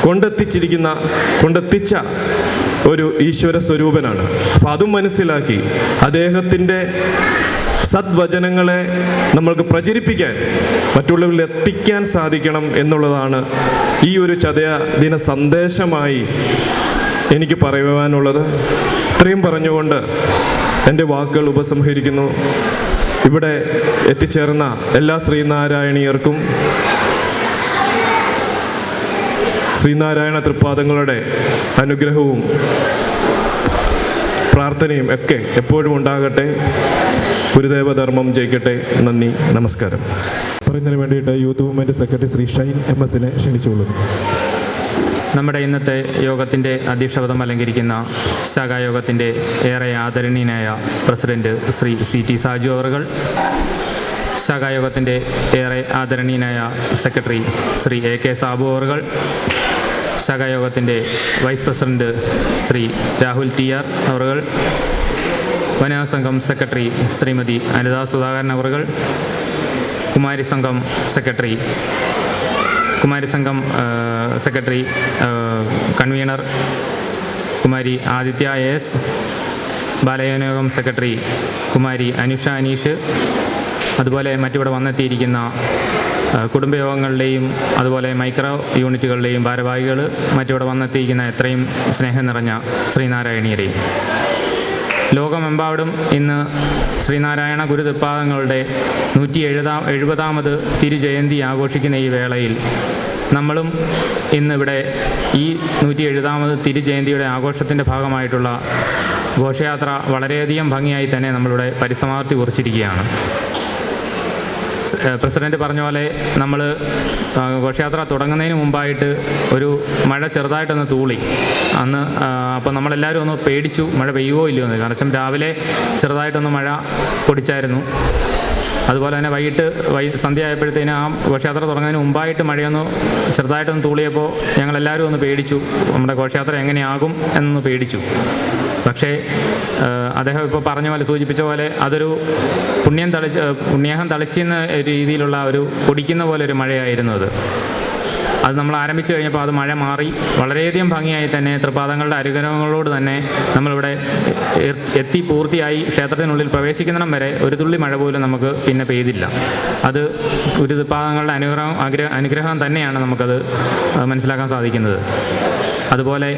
S3: കൊണ്ടെത്തിച്ച ഒരു ഈശ്വര സ്വരൂപനാണ്. അപ്പം അതും മനസ്സിലാക്കി അദ്ദേഹത്തിൻ്റെ സദ്വചനങ്ങളെ നമ്മൾക്ക് പ്രചരിപ്പിക്കാൻ മറ്റുള്ളവരിൽ എത്തിക്കാൻ സാധിക്കണം എന്നുള്ളതാണ് ഈ ഒരു ചതയ ദിന സന്ദേശമായി എനിക്ക് പറയുവാനുള്ളത്. ഇത്രയും പറഞ്ഞുകൊണ്ട് എൻ്റെ വാക്കുകൾ ഉപസംഹരിക്കുന്നു. ഇവിടെ എത്തിച്ചേർന്ന എല്ലാ ശ്രീനാരായണീയർക്കും ശ്രീനാരായണ തൃപ്പാദങ്ങളുടെ അനുഗ്രഹവും പ്രാർത്ഥനയും ഒക്കെ എപ്പോഴും ഉണ്ടാകട്ടെ. ഗുരുദേവധർമ്മം ജയിക്കട്ടെ. നന്ദി, നമസ്കാരം.
S2: പറയുന്നതിന് വേണ്ടിയിട്ട് youth movement secretary Shri Shine MS ക്ഷണിച്ചുകൊള്ളുന്നു.
S4: നമ്മുടെ ഇന്നത്തെ യോഗത്തിൻ്റെ അധ്യക്ഷപദം അലങ്കരിക്കുന്ന ശാഖായോഗത്തിൻ്റെ ഏറെ ആദരണീയനായ പ്രസിഡന്റ് ശ്രീ CT സാജു അവർകൾ, ശാഖായോഗത്തിൻ്റെ ഏറെ ആദരണീയനായ സെക്രട്ടറി ശ്രീ AK സാബു അവർകൾ, ശാഖായോഗത്തിൻ്റെ vice president Shri Rahul TR അവർകൾ, വനിതാ സംഘം സെക്രട്ടറി ശ്രീമതി അനിത സുധാകരൻ അവറുകൾ, കുമാരി സംഘം secretary convener Kumari Adithya S, ബാലയോനിയോഗം സെക്രട്ടറി കുമാരി അനുഷ അനീഷ്, അതുപോലെ മറ്റിവിടെ വന്നെത്തിയിരിക്കുന്ന കുടുംബയോഗങ്ങളുടെയും അതുപോലെ മൈക്രോ യൂണിറ്റുകളുടെയും ഭാരവാഹികൾ, മറ്റിവിടെ വന്നെത്തിയിരിക്കുന്ന എത്രയും സ്നേഹം നിറഞ്ഞ ശ്രീനാരായണീയരെയും. ലോകമെമ്പാടും ഇന്ന് ശ്രീനാരായണ ഗുരുതൃപാദങ്ങളുടെ 170ാമത് തിരുജയന്തി ആഘോഷിക്കുന്ന ഈ വേളയിൽ നമ്മളും ഇന്നിവിടെ ഈ 170ാമത് തിരുജയന്തിയുടെ ആഘോഷത്തിൻ്റെ ഭാഗമായിട്ടുള്ള ഘോഷയാത്ര വളരെയധികം ഭംഗിയായി തന്നെ നമ്മളിവിടെ പരിസമാപ്തി കുറിച്ചിരിക്കുകയാണ്. പ്രസിഡന്റ് പറഞ്ഞ പോലെ നമ്മൾ ഘോഷയാത്ര തുടങ്ങുന്നതിന് മുമ്പായിട്ട് ഒരു മഴ ചെറുതായിട്ടൊന്ന് തൂളി അന്ന്. അപ്പോൾ നമ്മളെല്ലാവരും ഒന്ന് പേടിച്ചു, മഴ പെയ്യുമോ ഇല്ലയോ എന്ന്. കാരണം രാവിലെ ചെറുതായിട്ടൊന്ന് മഴ പൊടിച്ചായിരുന്നു. അതുപോലെ തന്നെ വൈകിട്ട് സന്ധ്യ ആയപ്പോഴത്തേനും ആ ഘോഷയാത്ര തുടങ്ങുന്നതിന് മുമ്പായിട്ട് മഴയൊന്ന് ചെറുതായിട്ടൊന്ന് തൂളിയപ്പോൾ ഞങ്ങളെല്ലാവരും ഒന്ന് പേടിച്ചു, നമ്മുടെ ഘോഷയാത്ര എങ്ങനെയാകും എന്നൊന്ന് പേടിച്ചു. പക്ഷേ അദ്ദേഹം ഇപ്പോൾ പറഞ്ഞ പോലെ, സൂചിപ്പിച്ച പോലെ, അതൊരു പുണ്യം തളിച്ചെന്ന രീതിയിലുള്ള ഒരു പൊടിക്കുന്ന പോലെ ഒരു മഴയായിരുന്നു അത് നമ്മൾ ആരംഭിച്ചു കഴിഞ്ഞപ്പോൾ അത് മഴ മാറി വളരെയധികം ഭംഗിയായി തന്നെ തൃപാദങ്ങളുടെ അനുഗ്രഹങ്ങളോട് തന്നെ നമ്മളിവിടെ എത്തി പൂർത്തിയായി ക്ഷേത്രത്തിനുള്ളിൽ പ്രവേശിക്കുന്നിടം വരെ ഒരു തുള്ളി മഴ പോലും നമുക്ക് പിന്നെ പെയ്തില്ല. അത് ഒരു തൃപാദങ്ങളുടെ അനുഗ്രഹം തന്നെയാണ് നമുക്കത് മനസ്സിലാക്കാൻ സാധിക്കുന്നത്. അതുപോലെ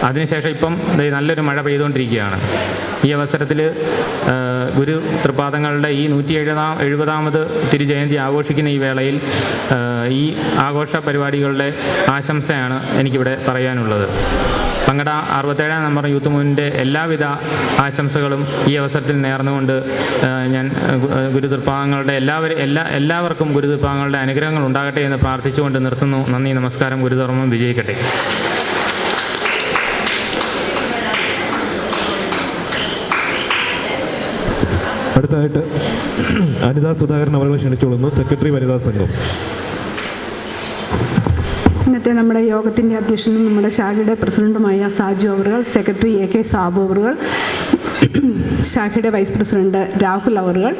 S4: അതിനുശേഷം ഇപ്പം നല്ലൊരു മഴ പെയ്തുകൊണ്ടിരിക്കുകയാണ്. ഈ അവസരത്തിൽ ഗുരു തൃപാദങ്ങളുടെ ഈ 170ാമത് തിരുജയന്തി ആഘോഷിക്കുന്ന ഈ വേളയിൽ ഈ ആഘോഷ പരിപാടികളുടെ ആശംസയാണ് എനിക്കിവിടെ പറയാനുള്ളത്. പങ്കട 67ാം നമ്പർ യൂത്ത് മൂവ്മെൻറ്റിൻ്റെ എല്ലാവിധ ആശംസകളും ഈ അവസരത്തിൽ നേർന്നുകൊണ്ട് ഞാൻ ഗുരുതൃപാദങ്ങളുടെ എല്ലാവർക്കും ഗുരുതൃപാദങ്ങളുടെ അനുഗ്രഹങ്ങൾ ഉണ്ടാകട്ടെ എന്ന് പ്രാർത്ഥിച്ചുകൊണ്ട് നിർത്തുന്നു. നന്ദി, നമസ്കാരം. ഗുരുധർമ്മം വിജയിക്കട്ടെ.
S2: അടുത്തതായിട്ട് അനിത സുധാകരൻ അവരെ ക്ഷണിച്ചുകൊള്ളുന്നു, സെക്രട്ടറി വനിതാ സംഘം.
S5: ഇന്നത്തെ നമ്മുടെ യോഗത്തിൻ്റെ അധ്യക്ഷനും നമ്മുടെ ശാഖയുടെ പ്രസിഡന്റുമായ സാജു അവറുകൾ, സെക്രട്ടറി AK സാബു അവറുകൾ, ശാഖയുടെ വൈസ് പ്രസിഡന്റ് രാഹുൽ അവറുകൾ,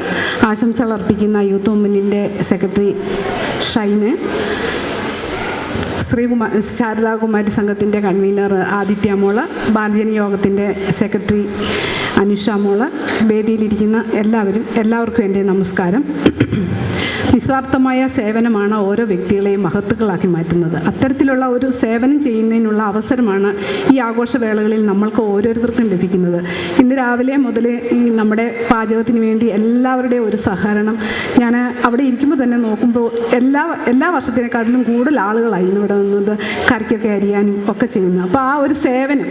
S5: ആശംസകൾ അർപ്പിക്കുന്ന യൂത്ത് മൂവ്മെൻറ്റിൻ്റെ സെക്രട്ടറി ഷൈന്, ശാരദാകുമാരി സംഘത്തിൻ്റെ കൺവീനർ ആദിത്യ മോള്, ബാലജന യോഗത്തിൻ്റെ സെക്രട്ടറി അനുഷ മോള്, വേദിയിലിരിക്കുന്ന എല്ലാവർക്കും എൻ്റെ നമസ്കാരം. നിസ്വാർത്ഥമായ സേവനമാണ് ഓരോ വ്യക്തികളെയും മഹത്തുക്കളാക്കി മാറ്റുന്നത്. അത്തരത്തിലുള്ള ഒരു സേവനം ചെയ്യുന്നതിനുള്ള അവസരമാണ് ഈ ആഘോഷവേളകളിൽ നമ്മൾക്ക് ഓരോരുത്തർക്കും ലഭിക്കുന്നത്. ഇന്ന് രാവിലെ മുതൽ ഈ നമ്മുടെ പാചകത്തിന് വേണ്ടി എല്ലാവരുടെയും ഒരു സഹകരണം ഞാൻ അവിടെ ഇരിക്കുമ്പോൾ തന്നെ നോക്കുമ്പോൾ എല്ലാ വർഷത്തിനെക്കാട്ടിലും കൂടുതൽ ആളുകളായി ഇവിടെ നിന്നത് കറിക്കൊക്കെ അരിയാനും ഒക്കെ ചെയ്യുന്നത്. അപ്പോൾ ആ ഒരു സേവനം,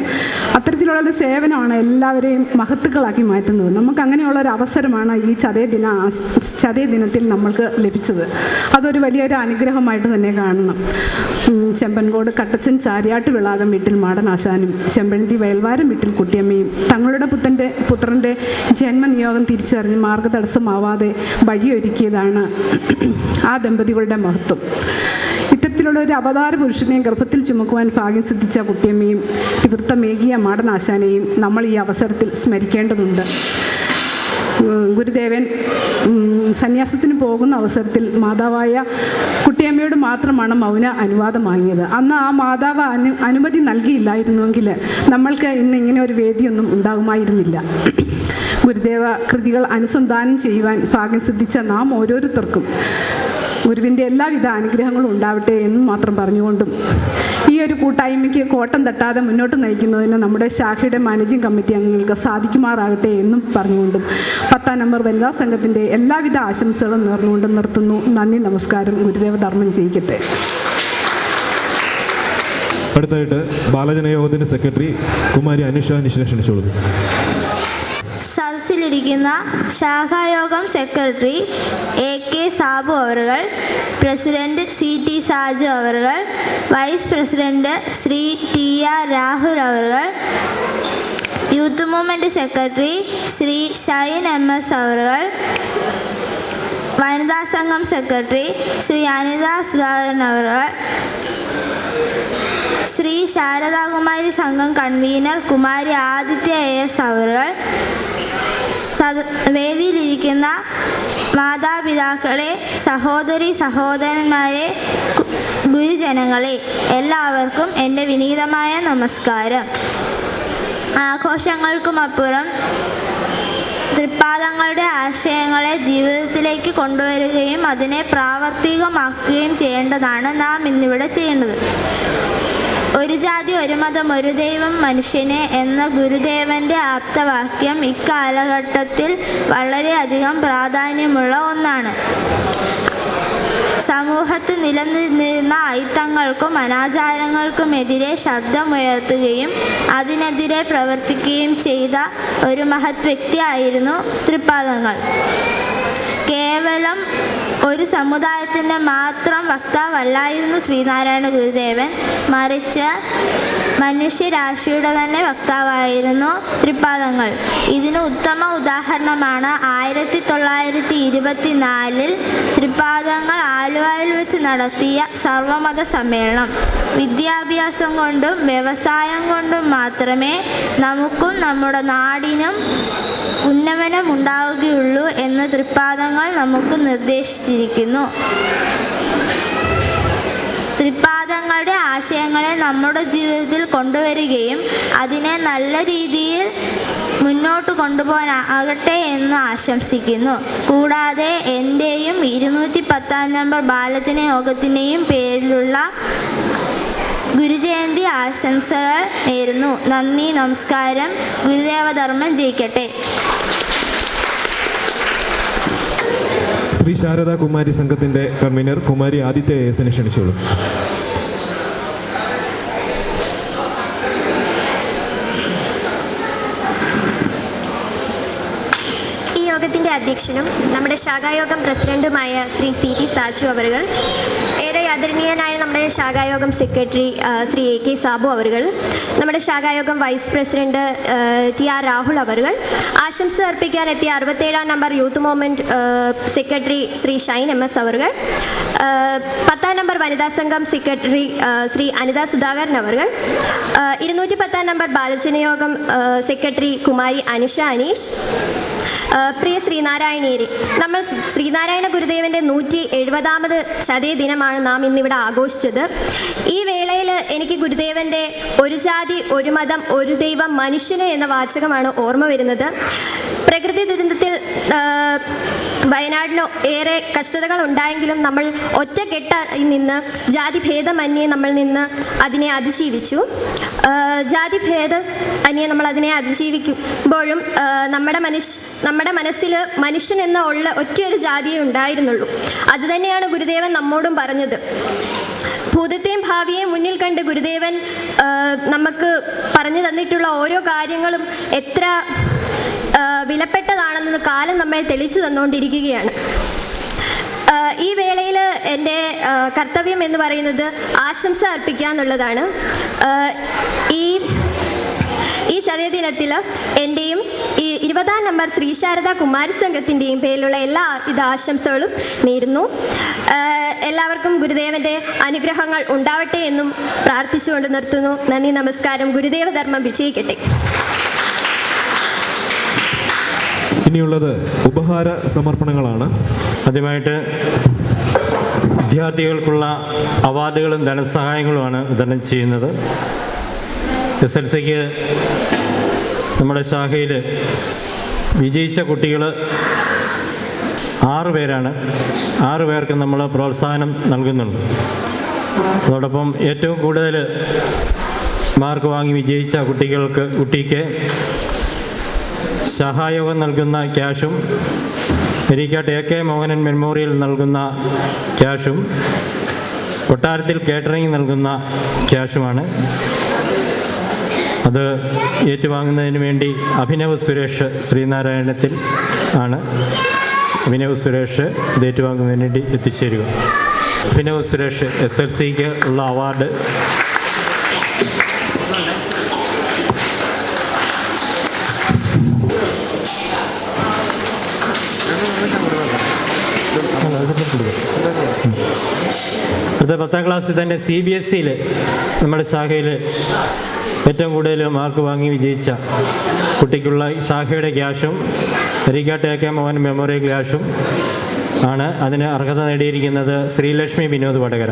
S5: അത്തരത്തിലുള്ള സേവനമാണ് എല്ലാവരെയും മഹത്തുക്കളാക്കി മാറ്റുന്നത്. നമുക്ക് അങ്ങനെയുള്ളൊരു അവസരമാണ് ഈ ചതയ ദിനത്തിൽ നമ്മൾക്ക് ലഭിച്ചത്. അതൊരു വലിയൊരു അനുഗ്രഹമായിട്ട് തന്നെ കാണണം. ചെമ്പൻകോട് കട്ടച്ചൻ ചാരിയാട്ട് വിളാകം വീട്ടിൽ മാടനാശാനും ചെമ്പഴന്തി വയൽവാരം വീട്ടിൽ കുട്ടിയമ്മയും തങ്ങളുടെ പുത്രൻ്റെ ജന്മനിയോഗം തിരിച്ചറിഞ്ഞ് മാർഗതടസ്സമാവാതെ വഴിയൊരുക്കിയതാണ് ആ ദമ്പതികളുടെ മഹത്വം. ഇത്തരത്തിലുള്ള ഒരു അവതാര പുരുഷനെ ഗർഭത്തിൽ ചുമക്കുവാൻ ഭാഗ്യം സിദ്ധിച്ച കുട്ടിയമ്മയും പിതൃത്വമേകിയ മാടനാശാനെയും നമ്മൾ ഈ അവസരത്തിൽ സ്മരിക്കേണ്ടതുണ്ട്. ഗുരുദേവൻ സന്യാസത്തിന് പോകുന്ന അവസരത്തിൽ മാതാവായ കുട്ടിയമ്മയോട് മാത്രമാണ് മൗന അനുവാദം വാങ്ങിയത്. അന്ന് ആ മാതാവ് അനുമതി നൽകിയില്ലായിരുന്നുവെങ്കിൽ നമ്മൾക്ക് ഇന്ന് ഇങ്ങനെ ഒരു വേദിയൊന്നും ഉണ്ടാകുമായിരുന്നില്ല. ഗുരുദേവ കൃതികൾ അനുസന്ധാനം ചെയ്യുവാൻ ഭാഗ്യം സിദ്ധിച്ച നാം ഓരോരുത്തർക്കും ഗുരുവിൻ്റെ എല്ലാവിധ അനുഗ്രഹങ്ങളും ഉണ്ടാവട്ടെ എന്ന് മാത്രം പറഞ്ഞുകൊണ്ടും ഈ ഒരു കൂട്ടായ്മയ്ക്ക് കോട്ടം തട്ടാതെ മുന്നോട്ട് നയിക്കുന്നതിന് നമ്മുടെ ശാഖയുടെ മാനേജിംഗ് കമ്മിറ്റി അംഗങ്ങൾക്ക് സാധിക്കുമാറാകട്ടെ എന്നും പറഞ്ഞുകൊണ്ടും 10ാം നമ്പർ വനിതാ സംഘത്തിൻ്റെ എല്ലാവിധ ആശംസകളും നേർന്നുകൊണ്ട് നിർത്തുന്നു. നന്ദി, നമസ്കാരം. ഗുരുദേവ ധർമ്മം ചെയ്യിക്കട്ടെ.
S2: അടുത്തായിട്ട് ബാലജന യോഗത്തിൻ്റെ സെക്രട്ടറി കുമാരി അനുഷ അനീഷിനെ ക്ഷണിച്ചോളൂ.
S6: സദസ്സിലിരിക്കുന്ന ശാഖായോഗം സെക്രട്ടറി AK സാബു അവറുകൾ, പ്രസിഡന്റ് CT സാജു അവറുകൾ, vice president Shri TR Rahul അവറുകൾ, youth movement secretary Shri Shine MS അവറുകൾ, വനിതാ സംഘം സെക്രട്ടറി ശ്രീ അനിത സുധാകരൻ അവറുകൾ, ശ്രീ ശാരദാകുമാരി സംഘം കൺവീനർ കുമാരി ആദിത്യ AS അവറുകൾ, വേദിയിലിരിക്കുന്ന മാതാപിതാക്കളെ, സഹോദരന്മാരെ, ഗുരുജനങ്ങളെ, എല്ലാവർക്കും എൻ്റെ വിനീതമായ നമസ്കാരം. ആഘോഷങ്ങൾക്കുമപ്പുറം തൃപ്പാദങ്ങളുടെ ആശയങ്ങളെ ജീവിതത്തിലേക്ക് കൊണ്ടുവരികയും അതിനെ പ്രാവർത്തികമാക്കുകയും ചെയ്യേണ്ടതാണ് നാം ഇന്നിവിടെ ചെയ്യുന്നത്. ഒരു ജാതി, ഒരു മതം, ഒരു ദൈവം, മനുഷ്യനെ എന്ന ഗുരുദേവൻ്റെ ആപ്തവാക്യം ഇക്കാലഘട്ടത്തിൽ വളരെയധികം പ്രാധാന്യമുള്ള ഒന്നാണ്. സമൂഹത്തിൽ നിലനിന്നിരുന്ന അയിത്തങ്ങൾക്കും അനാചാരങ്ങൾക്കുമെതിരെ ശബ്ദമുയർത്തുകയും അതിനെതിരെ പ്രവർത്തിക്കുകയും ചെയ്ത ഒരു മഹത് വ്യക്തിയായിരുന്നു തൃപ്പാദങ്ങൾ. കേവലം ഒരു സമുദായത്തിൻ്റെ മാത്രം വക്താവല്ലായിരുന്നു ശ്രീനാരായണ ഗുരുദേവൻ, മറിച്ച് മനുഷ്യരാശിയുടെ തന്നെ വക്താവായിരുന്നു തൃപ്പാദങ്ങൾ. ഇതിന് ഉത്തമ ഉദാഹരണമാണ് 1924 തൃപ്പാദങ്ങൾ ആലുവയിൽ വെച്ച് നടത്തിയ സർവമത സമ്മേളനം. വിദ്യാഭ്യാസം കൊണ്ടും വ്യവസായം കൊണ്ടും മാത്രമേ നമുക്കും നമ്മുടെ നാടിനും ഉന്നമനം ഉണ്ടാവുകയുള്ളൂ എന്ന് തൃപ്പാദങ്ങൾ നമുക്ക് നിർദ്ദേശിച്ചിരിക്കുന്നു. തൃപ്പാദങ്ങളുടെ ആശയങ്ങളെ നമ്മുടെ ജീവിതത്തിൽ കൊണ്ടുവരികയും അതിനെ നല്ല രീതിയിൽ മുന്നോട്ട് കൊണ്ടുപോകാനാകട്ടെ എന്ന് ആശംസിക്കുന്നു. കൂടാതെ എൻ്റെയും 210 നമ്പർ ബാലജന യോഗത്തിൻ്റെയും പേരിലുള്ള ഗുരുജയന്തി ആശംസകൾ നേരുന്നു. നന്ദി, നമസ്കാരം. ഗുരുദേവധർമ്മം ജയിക്കട്ടെ.
S2: ശ്രീ ശാരദാ കുമാരി സംഘത്തിൻ്റെ കൺവീനർ കുമാരി ആദിത്യ എസിനെ ക്ഷണിച്ചോളൂ.
S7: ഈ യോഗത്തിൻ്റെ അധ്യക്ഷനും നമ്മുടെ ശാഖായോഗം പ്രസിഡന്റുമായ ശ്രീ CT സാജു അവറുകൾ, ഏറെ ആദരണീയനായ നമ്മുടെ ശാഖായോഗം സെക്രട്ടറി ശ്രീ AK സാബു അവറുകൾ, നമ്മുടെ ശാഖായോഗം വൈസ് പ്രസിഡന്റ് TR രാഹുൽ അവറുകൾ, ആശംസ അർപ്പിക്കാൻ എത്തിയ 67 number youth movement secretary Shri Shine MS അവറുകൾ, 10 നമ്പർ വനിതാ സംഘം സെക്രട്ടറി ശ്രീ അനിത സുധാകരൻ അവറുകൾ, 210 നമ്പർ ബാലജനയോഗം സെക്രട്ടറി കുമാരി അനുഷ അനീഷ്, പ്രിയ ശ്രീനാരായണീയരെ, നമ്മൾ ശ്രീനാരായണ ഗുരുദേവൻ്റെ 170ാമത് ചതയ ദിനമാണ് നാം ഇന്നിവിടെ ആഘോഷിച്ചത്. ഈ വേളയിൽ എനിക്ക് ഗുരുദേവൻ്റെ ഒരു ജാതി, ഒരു മതം, ഒരു ദൈവം, മനുഷ്യന് എന്ന വാചകമാണ് ഓർമ്മ വരുന്നത്. പ്രകൃതി ദുരന്തത്തിൽ വയനാടിന് ഏറെ കഷ്ടതകൾ ഉണ്ടായെങ്കിലും നമ്മൾ ഒറ്റക്കെട്ടായി നിന്ന് ജാതിഭേദമന്യേ നമ്മൾ നിന്ന് അതിനെ അതിജീവിച്ചു. ജാതിഭേദമന്യേ നമ്മൾ അതിനെ അതിജീവിക്കുമ്പോഴും നമ്മുടെ മനസ്സിൽ മനുഷ്യൻ എന്ന ഉള്ള ഒറ്റയൊരു ജാതിയേ ഉണ്ടായിരുന്നുള്ളൂ. അതുതന്നെയാണ് ഗുരുദേവൻ നമ്മോടും പറഞ്ഞത്. ഭൂതത്തെയും ഭാവിയെയും മുന്നിൽ കണ്ട് ഗുരുദേവൻ നമുക്ക് പറഞ്ഞു തന്നിട്ടുള്ള ഓരോ കാര്യങ്ങളും എത്ര വിലപ്പെട്ടതാണെന്ന് കാലം നമ്മെ തെളിച്ചു തന്നുകൊണ്ടിരിക്കുകയാണ്. ഈ വേളയിൽ എൻ്റെ കർത്തവ്യം എന്ന് പറയുന്നത് ആശംസ അർപ്പിക്കുക എന്നുള്ളതാണ്. ഈ ചതയദിനത്തിൽ എൻ്റെയും ഈ 20ാം നമ്പർ ശ്രീ ശാരദാ കുമാരി സംഘത്തിൻ്റെയും പേരിലുള്ള എല്ലാവിധ ആശംസകളും നേരുന്നു. എല്ലാവർക്കും ഗുരുദേവൻ്റെ അനുഗ്രഹങ്ങൾ ഉണ്ടാവട്ടെ എന്നും പ്രാർത്ഥിച്ചുകൊണ്ട് നിർത്തുന്നു. നന്ദി, നമസ്കാരം. ഗുരുദേവധർമ്മം വിജയിക്കട്ടെ.
S2: ഇനിയുള്ളത് ഉപഹാര സമർപ്പണങ്ങളാണ്.
S1: ആദ്യമായിട്ട് വിദ്യാർത്ഥികൾക്കുള്ള അവാർഡുകളും ധനസഹായങ്ങളുമാണ് വിതരണം ചെയ്യുന്നത്. SLCക്ക് നമ്മുടെ ശാഖയിൽ വിജയിച്ച കുട്ടികൾ 6 പേരാണ്. 6 പേർക്ക് നമ്മൾ പ്രോത്സാഹനം നൽകുന്നുണ്ട്. അതോടൊപ്പം ഏറ്റവും കൂടുതൽ മാർക്ക് വാങ്ങി വിജയിച്ച കുട്ടിക്ക് ശാഖായോഗം നൽകുന്ന ക്യാഷും എരിക്കാട്ട് AK മോഹനൻ മെമ്മോറിയൽ നൽകുന്ന ക്യാഷും കൊട്ടാരത്തിൽ കേറ്ററിംഗ് നൽകുന്ന ക്യാഷുമാണ്. അത് ഏറ്റുവാങ്ങുന്നതിന് വേണ്ടി അഭിനവ് സുരേഷ് ശ്രീനാരായണത്തിൽ ആണ്. അഭിനവ് സുരേഷ് ഇത് ഏറ്റുവാങ്ങുന്നതിന് വേണ്ടി എത്തിച്ചേരുക. അഭിനവ് സുരേഷ് SLCക്ക് ഉള്ള അവാർഡ് അടുത്ത 10ാം ക്ലാസ്സിൽ തന്നെ CBSEയിൽ നമ്മുടെ ശാഖയിൽ ഏറ്റവും കൂടുതൽ മാർക്ക് വാങ്ങി വിജയിച്ച കുട്ടിക്കുള്ള ശാഖയുടെ ക്യാഷും അരീക്കാട്ട് AK മോഹൻ മെമ്മോറിയൽ ക്യാഷും ആണ് അതിന് അർഹത നേടിയിരിക്കുന്നത് ശ്രീലക്ഷ്മി വിനോദ് വടകര.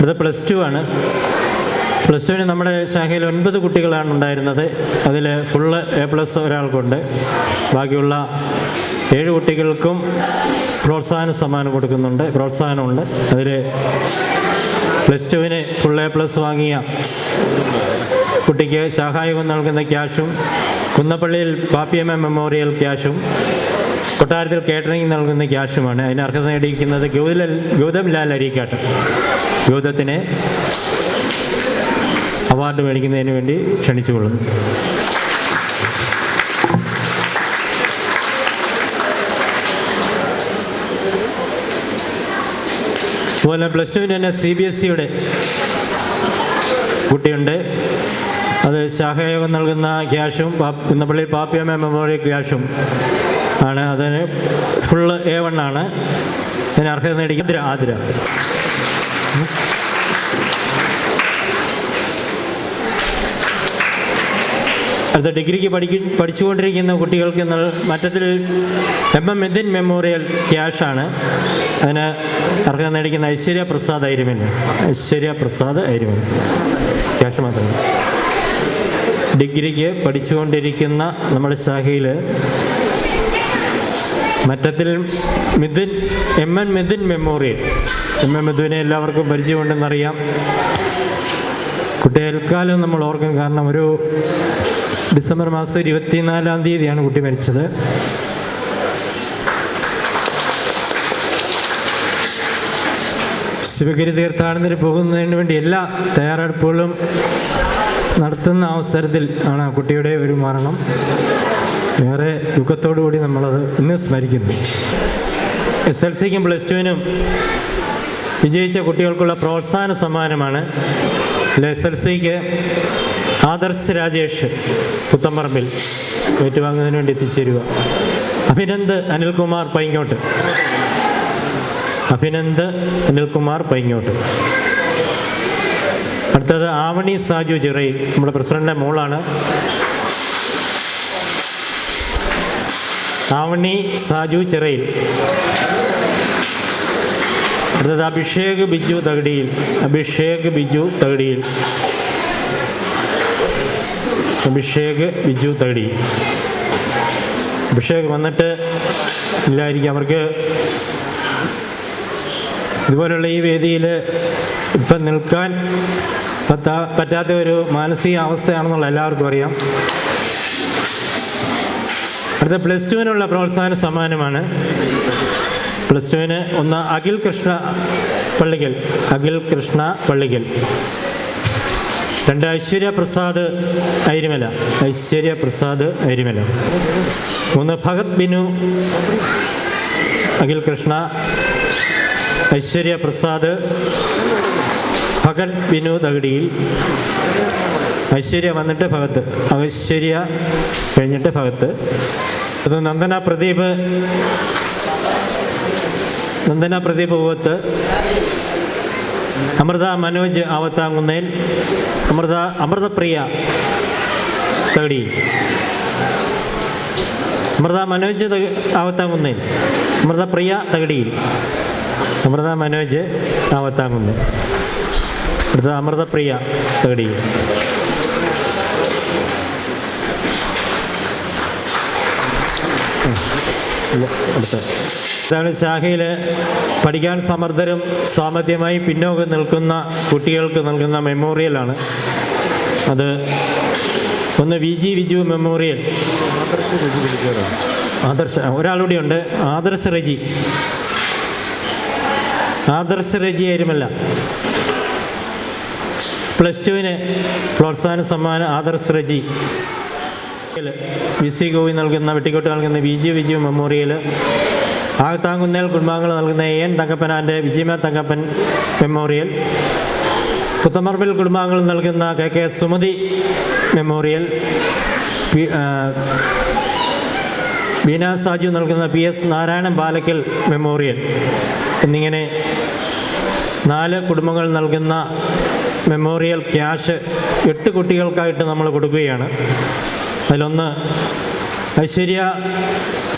S1: ഇത് +2 ആണ്. +2 നമ്മുടെ ശാഖയിൽ 9 കുട്ടികളാണ് ഉണ്ടായിരുന്നത്. അതിൽ ഫുള്ള് A+ ഒരാൾക്കുണ്ട്. ബാക്കിയുള്ള 7 കുട്ടികൾക്കും പ്രോത്സാഹന സമ്മാനം കൊടുക്കുന്നുണ്ട്, പ്രോത്സാഹനമുണ്ട്. അതിൽ +2 ഫുൾ A+ വാങ്ങിയ കുട്ടിക്ക് ശാഖായോഗം നൽകുന്ന ക്യാഷും, കുന്നപ്പള്ളിയിൽ പാപ്പിയമ്മ മെമ്മോറിയൽ ക്യാഷും, കൊട്ടാരത്തിൽ കേറ്ററിംഗ് നൽകുന്ന ക്യാഷുമാണ്. അതിന് അർഹത നേടിയിരിക്കുന്നത് ഗൗതം ലാൽ അരീക്കാട്ട്. ഗൗതത്തിനെ അവാർഡ് മേടിക്കുന്നതിന് വേണ്ടി ക്ഷണിച്ചുകൊള്ളുന്നു. അതുപോലെ +2 തന്നെ CBSEയുടെ കുട്ടിയുണ്ട്. അത് ശാഖായോഗം നൽകുന്ന ക്യാഷും കുന്നപ്പള്ളി പാപ്പിയമ്മ മെമ്മോറിയൽ ക്യാഷും ആണ്. അതിന് ഫുള്ള് A1 ആണ്. അതിന് അർഹത നേടിക്കുന്ന ആതിര. അടുത്ത ഡിഗ്രിക്ക് പഠിച്ചുകൊണ്ടിരിക്കുന്ന കുട്ടികൾക്ക് മറ്റത്തിൽ MM മിഥുൻ മെമ്മോറിയൽ ക്യാഷാണ്. അതിന് അർഹത നേടിക്കുന്ന ഐശ്വര്യ പ്രസാദ് ഐരുമൽ. ക്യാഷ് മാത്രമേ. ഡിഗ്രിക്ക് പഠിച്ചുകൊണ്ടിരിക്കുന്ന നമ്മുടെ ശാഖയിൽ Mattathil Mithun MN Mithun memorial. MM മിഥുനെ എല്ലാവർക്കും പരിചയമുണ്ടെന്നറിയാം. കുട്ടികൾക്കാലം നമ്മൾ ഓർക്കും. കാരണം ഒരു ഡിസംബർ മാസം 24-ാം തീയതിയാണ് കുട്ടി മരിച്ചത്. ശിവഗിരി തീർത്ഥാടനത്തിന് പോകുന്നതിന് വേണ്ടി എല്ലാ തയ്യാറെടുപ്പുകളും നടത്തുന്ന അവസരത്തിൽ ആണ് ആ കുട്ടിയുടെ ഒരു മരണം. ഏറെ ദുഃഖത്തോടു കൂടി നമ്മളത് ഇന്ന് സ്മരിക്കുന്നു. SLCക്കും +2നും വിജയിച്ച കുട്ടികൾക്കുള്ള പ്രോത്സാഹന സമ്മാനമാണ്. SLCക്ക് ആദർശ് രാജേഷ് പുത്തമ്പറമ്പിൽ ഏറ്റുവാങ്ങുന്നതിന് വേണ്ടി എത്തിച്ചേരുക. അഭിനന്ദ് അനിൽകുമാർ പൈങ്ങോട്ട്. അടുത്തത് ആവണി സാജു ചിറയിൽ, നമ്മുടെ പ്രസിഡന്റിൻ്റെ മോളാണ്. ആവണി സാജു ചിറയിൽ. അടുത്തത് അഭിഷേക് ബിജു തകടിയിൽ. അഭിഷേക് വന്നിട്ട് ഇല്ലായിരിക്കും. അവർക്ക് ഇതുപോലുള്ള ഈ വേദിയിൽ ഇപ്പം നിൽക്കാൻ പറ്റാത്ത ഒരു മാനസിക അവസ്ഥയാണെന്നുള്ള എല്ലാവർക്കും അറിയാം. അടുത്ത +2നുള്ള പ്രോത്സാഹന സമ്മാനമാണ്. +2 ഒന്ന് അഖിൽ കൃഷ്ണ പള്ളിക്കൽ. 2 ഐശ്വര്യ പ്രസാദ് ഐരുമല. 3 ഭഗത് ബിനു. അഖിൽ കൃഷ്ണ, ഐശ്വര്യ പ്രസാദ്, ഭഗത് ബിനു തകടിയിൽ. ഐശ്വര്യ വന്നിട്ട് ഭഗത്ത്. ഐശ്വര്യ കഴിഞ്ഞിട്ട് ഭഗത്ത്. അത് നന്ദന പ്രദീപ് പൂവത്ത്. അമൃത മനോജ് ആവത്താങ്കുന്നേൽ. അമൃതപ്രിയ തകടി. അമൃത മനോജ് ആവത്താങ്കുന്നേൽ. അമൃതപ്രിയ തകടിയിൽ. അമൃത മനോജ് ആവത്താങ്കുന്നേൽ. അടുത്ത അമൃതപ്രിയ തകടിയിൽ. ഇതാണ് ശാഖയിൽ പഠിക്കാൻ സമർത്ഥരും സാമ്പത്തികമായി പിന്നോക്കം നിൽക്കുന്ന കുട്ടികൾക്ക് നൽകുന്ന മെമ്മോറിയലാണ്. അത് ഒന്ന് VG വിജു മെമ്മോറിയൽ. ഒരാളുകൂടി ഉണ്ട്. ആദർശ് റെജി അരുമല്ല. +2 പ്രോത്സാഹന സമ്മാനം ആദർശ് റെജി. VC ഗോവി നൽകുന്ന വെട്ടിക്കോട്ട് നൽകുന്ന VG വിജു മെമ്മോറിയൽ. ആകത്താങ്കുന്നേൽ കുടുംബാംഗങ്ങൾ നൽകുന്ന AN Thankappan and Vijayama Thankappan memorial. പുത്തമ്പറമ്പിൽ കുടുംബാംഗങ്ങൾ നൽകുന്ന KK സുമതി മെമ്മോറിയൽ. ബീന സാജു നൽകുന്ന PS നാരായണൻ പാലക്കൽ മെമ്മോറിയൽ എന്നിങ്ങനെ 4 കുടുംബങ്ങൾ നൽകുന്ന മെമ്മോറിയൽ ക്യാഷ് 8 കുട്ടികൾക്കായിട്ട് നമ്മൾ കൊടുക്കുകയാണ്. അതിലൊന്ന് ഐശ്വര്യ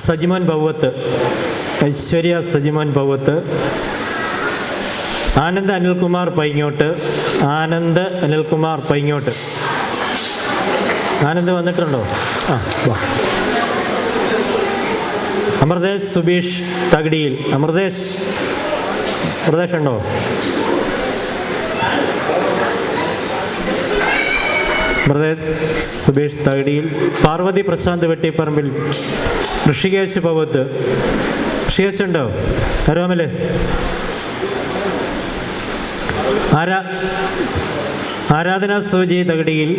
S1: സജിമോൻ ഭൗവത്ത്, ആനന്ദ് അനിൽകുമാർ പൈങ്ങോട്ട്. ആനന്ദ് വന്നിട്ടുണ്ടോ? ആ, വാ. അമൃതേഷ് സുബീഷ് തകടിയിൽ. അമൃതേഷ് ഉണ്ടോ? സുബീഷ് തകടിയിൽ. പാർവതി പ്രശാന്ത് വെട്ടിപ്പറമ്പിൽ. ഋഷികേശ് ഭവത്ത്. ഋഷികേശ് ഉണ്ടോ? അരോമല്. ആരാധന സോജി തകടിയിൽ.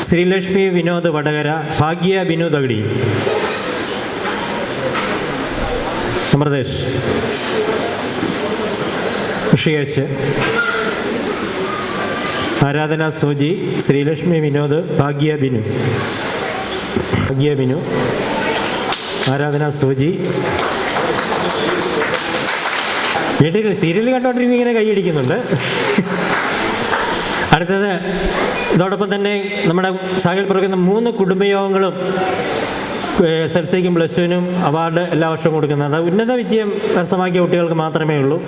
S1: ശ്രീലക്ഷ്മി വിനോദ് വടകര. ഭാഗ്യ ബിനു തകടിയിൽ. അമൃതേഷ്, ഋഷികേശ്, ആരാധന സോജി, ശ്രീലക്ഷ്മി വിനോദ്, ഭാഗ്യ ബിനു, ആരാധന സോജി. വീട്ടിൽ സീരിയൽ കണ്ടോണ്ടിരിക്കുമ്പോൾ ഇങ്ങനെ കൈയടിക്കുന്നുണ്ട്. അടുത്തത്, ഇതോടൊപ്പം തന്നെ നമ്മുടെ ശാഖയിൽ പ്രവർത്തിക്കുന്ന 3 കുടുംബയോഗങ്ങളും SLCക്കും +2നും അവാർഡ് എല്ലാ വർഷവും കൊടുക്കുന്നത്. അത് ഉന്നത വിജയം കരസ്ഥമാക്കിയ കുട്ടികൾക്ക് മാത്രമേ ഉള്ളൂ.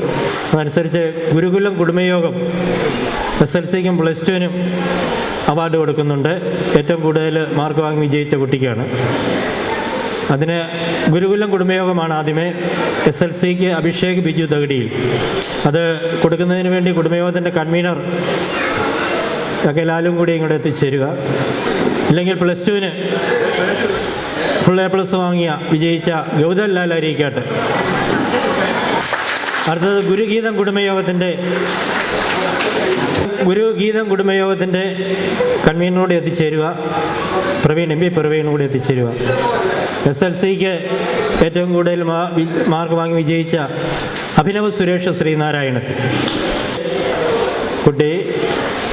S1: അതനുസരിച്ച് ഗുരുകുലം കുടുംബയോഗം SLCക്കും +2നും അവാർഡ് കൊടുക്കുന്നുണ്ട്. ഏറ്റവും കൂടുതൽ മാർക്ക് വാങ്ങി വിജയിച്ച കുട്ടിക്കാണ്. അതിന് ഗുരുകുലം കുടുംബയോഗമാണ് ആദ്യമേ. SLCക്ക് അഭിഷേക് ബിജു തകടിയിൽ. അത് കൊടുക്കുന്നതിന് വേണ്ടി കുടുംബയോഗത്തിൻ്റെ കൺവീനർ ഒക്കെ ലാലും കൂടി ഇങ്ങോട്ട് എത്തിച്ചേരുക. ഇല്ലെങ്കിൽ +2ന് ഫുൾ A+ വിജയിച്ച ഗൗതം ലാൽ അരീക്കാട്ട്. അടുത്തത് ഗുരുഗീതം കുടുംബയോഗത്തിൻ്റെ കൺവീനറോട് എത്തിച്ചേരുക. MP പ്രവീൺ കൂടി എത്തിച്ചേരുക. SLCക്ക് ഏറ്റവും കൂടുതൽ മാർക്ക് വാങ്ങി വിജയിച്ച അഭിനവ് സുരേഷ് ശ്രീനാരായണത്തിൽ. കുട്ടി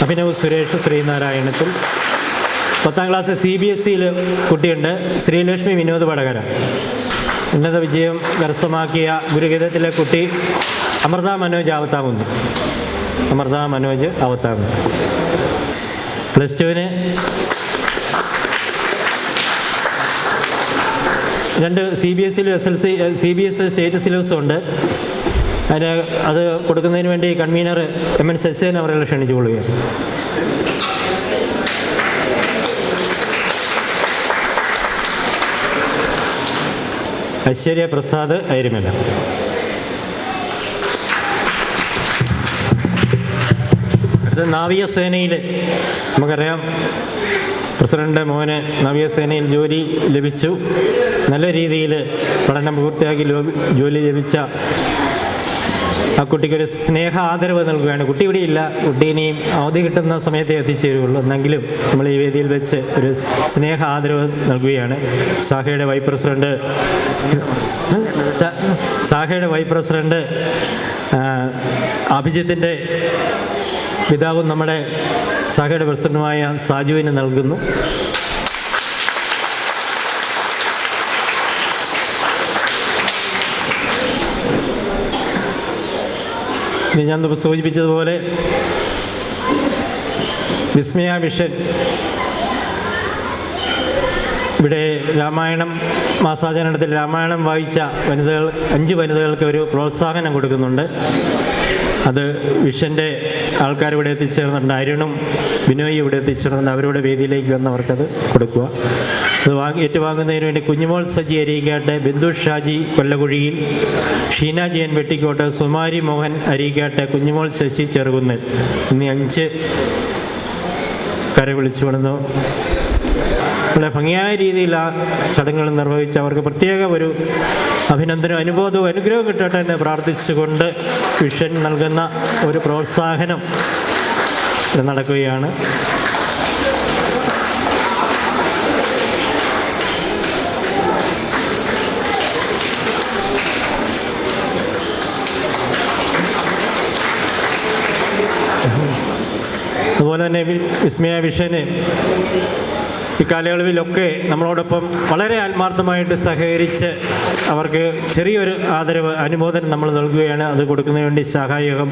S1: അഭിനവ് സുരേഷ് ശ്രീനാരായണത്തിൽ. 10ാം ക്ലാസ് CBSEയിൽ കുട്ടിയുണ്ട്. ശ്രീലക്ഷ്മി വിനോദ് വടകര. ഉന്നത വിജയം കരസ്ഥമാക്കിയ ഗുരുഗീതത്തിലെ കുട്ടി അമൃത മനോജ് ആവത്താകുന്നു. +2ന് 2 CBSEയിലും CBS സ്റ്റേറ്റ് സിലബസും ഉണ്ട്. അത് കൊടുക്കുന്നതിന് വേണ്ടി കൺവീനർ MN ശശിധരൻ അവരെ ക്ഷണിച്ചു കൊള്ളുകയാണ്. ഐശ്വര്യ പ്രസാദ് ഐരമല. അടുത്ത നാവികസേനയിൽ നമുക്കറിയാം, പ്രസിഡന്റ് മോന് നാവികസേനയിൽ ജോലി ലഭിച്ചു. നല്ല രീതിയിൽ പഠനം പൂർത്തിയാക്കി ജോലി ലഭിച്ച ആ കുട്ടിക്കൊരു സ്നേഹ ആദരവ് നൽകുകയാണ്. കുട്ടി ഇവിടെ ഇല്ല, കുട്ടി ഇനിയും അവധി കിട്ടുന്ന സമയത്തേ എത്തിച്ചേരുകയുള്ളൂ. എന്നെങ്കിലും നമ്മൾ ഈ വേദിയിൽ വെച്ച് ഒരു സ്നേഹ ആദരവ് നൽകുകയാണ്. ശാഖയുടെ വൈസ് പ്രസിഡന്റ് അഭിജിത്തിൻ്റെ പിതാവും നമ്മുടെ ശാഖയുടെ പ്രസിഡന്റുമായ സാജുവിന് നൽകുന്നു. ഞാൻ സൂചിപ്പിച്ചതുപോലെ വിസ്മയ മിഷൻ ഇവിടെ രാമായണം മാസാചരണത്തിൽ രാമായണം വായിച്ച 5 വനിതകൾക്ക് ഒരു പ്രോത്സാഹനം കൊടുക്കുന്നുണ്ട്. അത് വിഷൻ്റെ ആൾക്കാർ ഇവിടെ എത്തിച്ചേർന്നുണ്ട്. അരുണും ബിനോയും ഇവിടെ എത്തിച്ചേർന്നുണ്ട്. അവരുടെ വേദിയിലേക്ക് വന്നവർക്കത് കൊടുക്കുക. അത് ഏറ്റുവാങ്ങുന്നതിന് വേണ്ടി കുഞ്ഞുമോൾ സജി അരീക്കാട്ട്, ബിന്ദു ഷാജി കൊല്ലകുഴിയിൽ, ഷീന ജയൻ വെട്ടിക്കോട്ട്, സുമാരി മോഹൻ അരീക്കാട്ട്, കുഞ്ഞുമോൾ ശശി ചെറുകുന്നൽ എന്നീ 5 വിളിച്ചുകൊണ്ടുവന്നു. വളരെ ഭംഗിയായ രീതിയിൽ ആ ചടങ്ങുകൾ നിർവഹിച്ച് അവർക്ക് പ്രത്യേക ഒരു അഭിനന്ദനവും അനുബോധവും അനുഗ്രഹവും കിട്ടട്ടെ എന്ന് പ്രാർത്ഥിച്ചുകൊണ്ട് വിഷൻ നൽകുന്ന ഒരു പ്രോത്സാഹനം നടക്കുകയാണ്. അതുപോലെ തന്നെ വിസ്മയ വിഷന് ഈ കാലയളവിലൊക്കെ നമ്മളോടൊപ്പം വളരെ ആത്മാർത്ഥമായിട്ട് സഹകരിച്ച് അവർക്ക് ചെറിയൊരു ആദരവ് അനുമോദനം നമ്മൾ നൽകുകയാണ്. അത് കൊടുക്കുന്നതിന് വേണ്ടി ശാഖായോഗം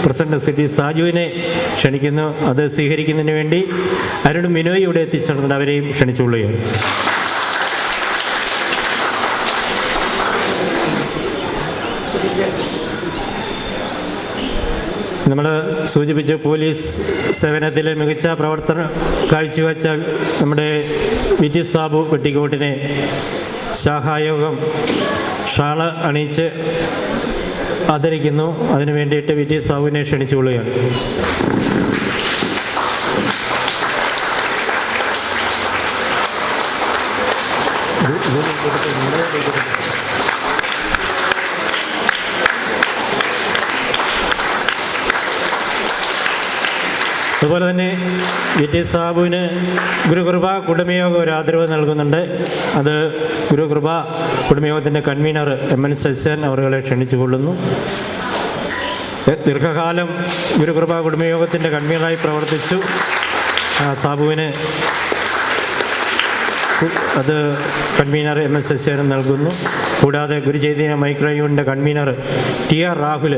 S1: പ്രസിഡന്റ് സിറ്റി സാജുവിനെ ക്ഷണിക്കുന്നു. അത് സ്വീകരിക്കുന്നതിന് വേണ്ടി അരുണും മിനോയും ഇവിടെ എത്തിച്ചേർന്നിട്ട് അവരെയും ക്ഷണിച്ചുകൊള്ളുകയാണ്. നമ്മൾ സൂചിപ്പിച്ച പോലീസ് സേവനത്തിലെ മികച്ച പ്രവർത്തനം കാഴ്ചവെച്ച നമ്മുടെ വി.ടി. സാബു വെട്ടിക്കോട്ടിനെ ശാഖായോഗം ഷാള് അണിയിച്ച് ആദരിക്കുന്നു. അതിനു വേണ്ടിയിട്ട് വി.ടി. സാബുവിനെ ക്ഷണിച്ചുകൊള്ളുകയാണ്. അതുപോലെ തന്നെ വി.ടി. സാബുവിന് ഗുരുകൃപ കുടുംബയോഗം ഒരു ആദരവ് നൽകുന്നുണ്ട്. അത് ഗുരുകൃപ കുടുംബയോഗത്തിൻ്റെ കൺവീനർ എം.എൻ. ശശിധരൻ അവരെ ക്ഷണിച്ചു കൊള്ളുന്നു. ദീർഘകാലം ഗുരുകൃപ കുടുംബയോഗത്തിൻ്റെ കൺവീനറായി പ്രവർത്തിച്ചു സാബുവിന് അത് കൺവീനർ എം.എൻ. ശശിധരൻ നൽകുന്നു. കൂടാതെ ഗുരുചൈതന്യ മൈക്രോ യൂണിൻ്റെ കൺവീനർ ടി.ആർ. രാഹുൽ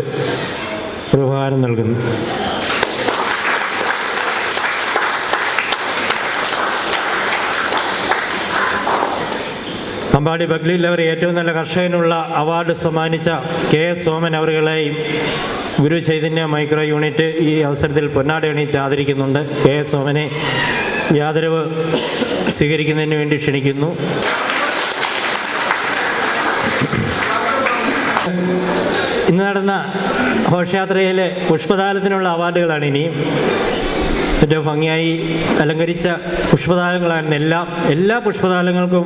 S1: ഒരു ഉപഹാരം നൽകുന്നു. അമ്പാടി ബഗ്ലിയിൽ അവർ ഏറ്റവും നല്ല കർഷകനുള്ള അവാർഡ് സമ്മാനിച്ച കെ.എസ്. സോമൻ അവരുകളെയും ഗുരു ചൈതന്യ മൈക്രോ യൂണിറ്റ് ഈ അവസരത്തിൽ പൊന്നാട അണിയിച്ച് ആദരിക്കുന്നുണ്ട്. കെ.എസ്. സോമനെ ഈ ആദരവ് സ്വീകരിക്കുന്നതിന് വേണ്ടി ക്ഷണിക്കുന്നു. ഇന്ന് നടന്ന ഘോഷയാത്രയിലെ പുഷ്പദാനത്തിനുള്ള അവാർഡുകളാണ് ഇനിയും. ഏറ്റവും ഭംഗിയായി അലങ്കരിച്ച പുഷ്പദാനങ്ങളായിരുന്നു. എല്ലാ പുഷ്പദാനങ്ങൾക്കും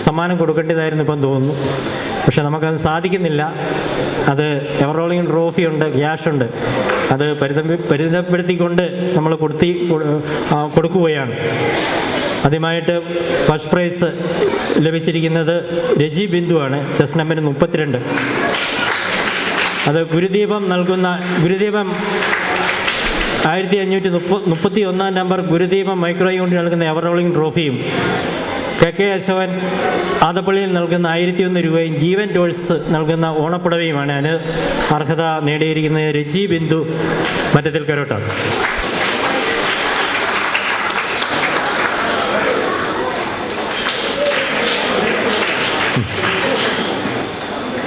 S1: സമ്മാനം കൊടുക്കേണ്ടതായിരുന്നു ഇപ്പം തോന്നുന്നു. പക്ഷെ നമുക്കത് സാധിക്കുന്നില്ല. അത് എവർ റോളിംഗ് ട്രോഫിയുണ്ട്, ക്യാഷുണ്ട്. അത് പരിമിതപ്പെടുത്തിക്കൊണ്ട് നമ്മൾ കൊടുക്കുകയാണ്. ആദ്യമായിട്ട് ഫസ്റ്റ് പ്രൈസ് ലഭിച്ചിരിക്കുന്നത് രജി ബിന്ദുവാണ്. Chess number 32. അത് ഗുരുദീപം 1531 നമ്പർ ഗുരുദീപം മൈക്രോ യൂണിറ്റ് നൽകുന്ന എവർ റോളിംഗ് ട്രോഫിയും കെ അശോകൻ ആദപ്പള്ളിയിൽ നൽകുന്ന 1001 രൂപയും ജീവൻ ടോൾസ് നൽകുന്ന ഓണപ്പുടവയുമാണ്. അതിന് അർഹത നേടിയിരിക്കുന്നത് രജി ബിന്ദു മറ്റത്തിൽ കരോട്ടാണ്.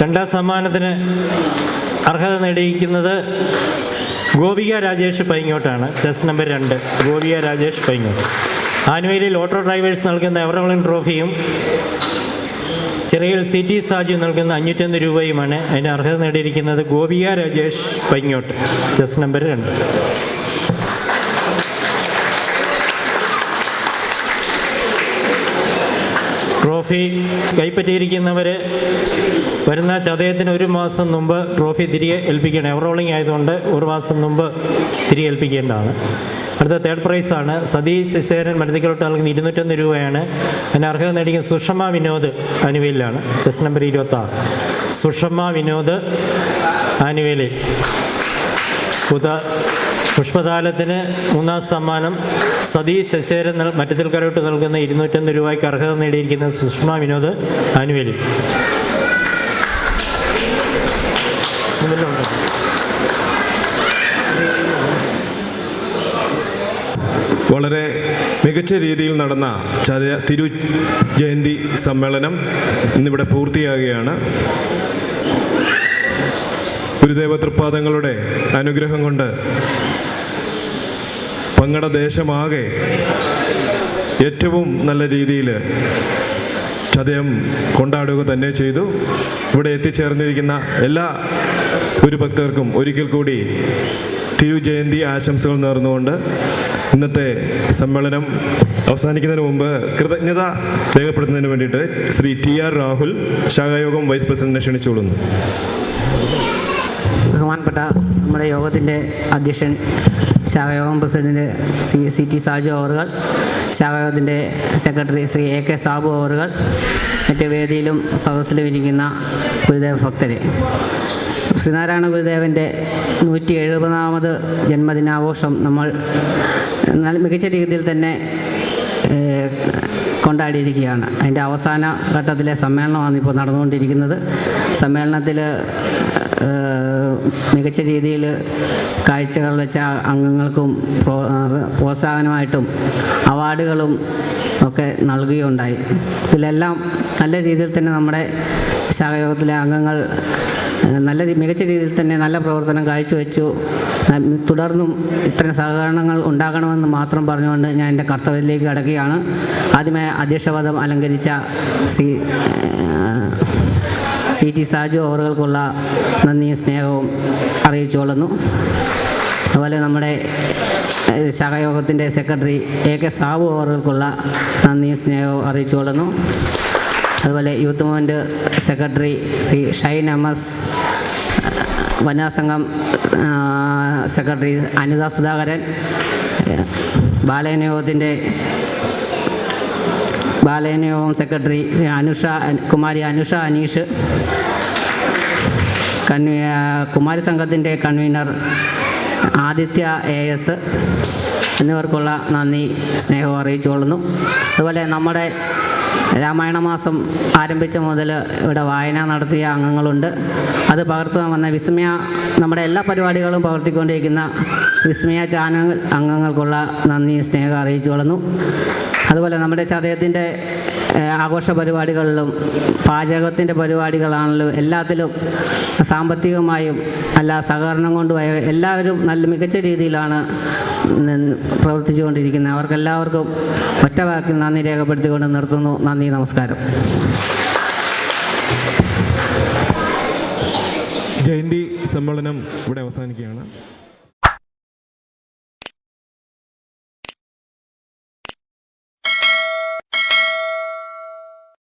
S1: രണ്ടാം സമ്മാനത്തിന് അർഹത നേടിയിരിക്കുന്നത് ഗോപിക രാജേഷ് പൈങ്ങോട്ടാണ്. Chest number 2 Gopika Rajesh Paingottu. ആനുവലിൽ ഓട്ടോ ഡ്രൈവേഴ്സ് നൽകുന്ന എവർ റോളിംഗ് ട്രോഫിയും ചിറയിൽ സിറ്റി സാജു നൽകുന്ന 501 രൂപയുമാണ്. അതിന് അർഹത നേടിയിരിക്കുന്നത് Gopika Rajesh Paingottu. Chest number 2. Trophy കൈപ്പറ്റിയിരിക്കുന്നവർ വരുന്ന ചതയത്തിന് 1 മാസം മുമ്പ് ട്രോഫി തിരികെ ഏൽപ്പിക്കണം. എവർ റോളിംഗ് ആയതുകൊണ്ട് 1 മാസം മുമ്പ് തിരികെ ഏൽപ്പിക്കേണ്ടതാണ്. അടുത്ത തേർഡ് പ്രൈസാണ് സതീഷ് ശശിധരൻ മരുതിക്കലോട്ട് നൽകുന്ന 201 രൂപയാണ്. അതിന് അർഹത നേടിയിരിക്കുന്ന സുഷമ വിനോദ് ആനുവലിലാണ്. ചെസ് നമ്പർ 26 സുഷമ വിനോദ് ആനുവലി. പുഷ്പതാലത്തിന് 3ാം സമ്മാനം സതീഷ് ശശിധരൻ മറ്റത്തിൽ കരോട്ട് നൽകുന്ന 201 രൂപയ്ക്ക് അർഹത നേടിയിരിക്കുന്ന സുഷമ വിനോദ് ആനുവലി.
S3: വളരെ മികച്ച രീതിയിൽ നടന്ന തിരു ജയന്തി സമ്മേളനം ഇന്നിവിടെ പൂർത്തിയാകുകയാണ്. ഗുരുദേവ തൃപ്പാദങ്ങളുടെ അനുഗ്രഹം കൊണ്ട് പങ്കട ദേശമാകെ ഏറ്റവും നല്ല രീതിയിൽ ചതയം കൊണ്ടാടുക തന്നെ ചെയ്തു. ഇവിടെ എത്തിച്ചേർന്നിരിക്കുന്ന എല്ലാ ഗുരുഭക്തർക്കും ഒരിക്കൽ കൂടി തിരുജയന്തി ആശംസകൾ നേർന്നുകൊണ്ട് ഇന്നത്തെ സമ്മേളനം അവസാനിക്കുന്നതിന് മുമ്പ് കൃതജ്ഞത രേഖപ്പെടുത്തുന്നതിന് വേണ്ടിയിട്ട് ശ്രീ ടി.ആർ. രാഹുൽ ശാഖായോഗം വൈസ് പ്രസിഡന്റിനെ ക്ഷണിച്ചുകൊള്ളുന്നു.
S8: ബഹുമാനപ്പെട്ട നമ്മുടെ യോഗത്തിൻ്റെ അധ്യക്ഷൻ ശാഖായോഗം പ്രസിഡന്റ് ശ്രീ സി.ടി. സാജു അവറുകൾ, ശാഖായോഗത്തിൻ്റെ സെക്രട്ടറി ശ്രീ എ.കെ. സാബു അവറുകൾ, മറ്റ് വേദിയിലും സദസ്സിലും ഇരിക്കുന്ന ഗുരുദേവ ഭക്തരെ, ശ്രീനാരായണ ഗുരുദേവൻ്റെ 170ാമത് ജന്മദിനാഘോഷം നമ്മൾ മികച്ച രീതിയിൽ തന്നെ കൊണ്ടാടിയിരിക്കുകയാണ്. അതിൻ്റെ അവസാന ഘട്ടത്തിലെ സമ്മേളനമാണ് ഇപ്പോൾ നടന്നുകൊണ്ടിരിക്കുന്നത്. സമ്മേളനത്തിൽ മികച്ച രീതിയിൽ കാഴ്ചകൾ വെച്ച അംഗങ്ങൾക്കും പ്രോത്സാഹനമായിട്ടും അവാർഡുകളും ഒക്കെ നൽകുകയുണ്ടായി. ഇതിലെല്ലാം നല്ല രീതിയിൽ തന്നെ നമ്മുടെ ശാഖായോഗത്തിലെ അംഗങ്ങൾ മികച്ച രീതിയിൽ തന്നെ നല്ല പ്രവർത്തനം കാഴ്ചവെച്ചു. തുടർന്നും ഇത്തരം സഹകരണങ്ങൾ ഉണ്ടാകണമെന്ന് മാത്രം പറഞ്ഞുകൊണ്ട് ഞാൻ എൻ്റെ കർത്തവ്യത്തിലേക്ക് കടക്കുകയാണ്. ആദ്യമായി അധ്യക്ഷപദം അലങ്കരിച്ച സി ടി സാജു അവർക്കുള്ള നന്ദിയും സ്നേഹവും അറിയിച്ചുകൊള്ളുന്നു. അതുപോലെ നമ്മുടെ ശാഖായോഗത്തിൻ്റെ സെക്രട്ടറി എ കെ സാബു അവർക്കുള്ള നന്ദിയും സ്നേഹവും അറിയിച്ചുകൊള്ളുന്നു. അതുപോലെ youth movement secretary Shri Shine M S, വനിതാ സംഘം സെക്രട്ടറി അനിത സുധാകരൻ, ബാലയനയോഗം സെക്രട്ടറി കുമാരി അനുഷ അനീഷ്, കുമാരി സംഘത്തിൻ്റെ കൺവീനർ ആദിത്യ AS എന്നിവർക്കുള്ള നന്ദി സ്നേഹവും അറിയിച്ചുകൊള്ളുന്നു. അതുപോലെ നമ്മുടെ രാമായണ മാസം ആരംഭിച്ച മുതൽ ഇവിടെ വായന നടത്തിയ അംഗങ്ങളുണ്ട്. അത് പകർത്തുവാൻ വന്ന വിസ്മയ, നമ്മുടെ എല്ലാ പരിപാടികളും പകർത്തിക്കൊണ്ടിരിക്കുന്ന വിസ്മയ ചാനൽ അംഗങ്ങൾക്കുള്ള നന്ദി സ്നേഹം അറിയിച്ചുകൊള്ളുന്നു. അതുപോലെ നമ്മുടെ ചതയത്തിൻ്റെ ആഘോഷ പരിപാടികളിലും പാചകത്തിൻ്റെ പരിപാടികളാണെങ്കിലും എല്ലാത്തിലും സാമ്പത്തികമായും സഹകരണം കൊണ്ടുപോയ എല്ലാവരും നല്ല മികച്ച രീതിയിലാണ് പ്രവർത്തിച്ചുകൊണ്ടിരിക്കുന്നത്. അവർക്കെല്ലാവർക്കും ഒറ്റ വാക്കിൽ നന്ദി രേഖപ്പെടുത്തിക്കൊണ്ട് നിർത്തുന്നു. നന്ദി, നമസ്കാരം.
S2: ജയന്തി സമ്മേളനം ഇവിടെ അവസാനിക്കുകയാണ്.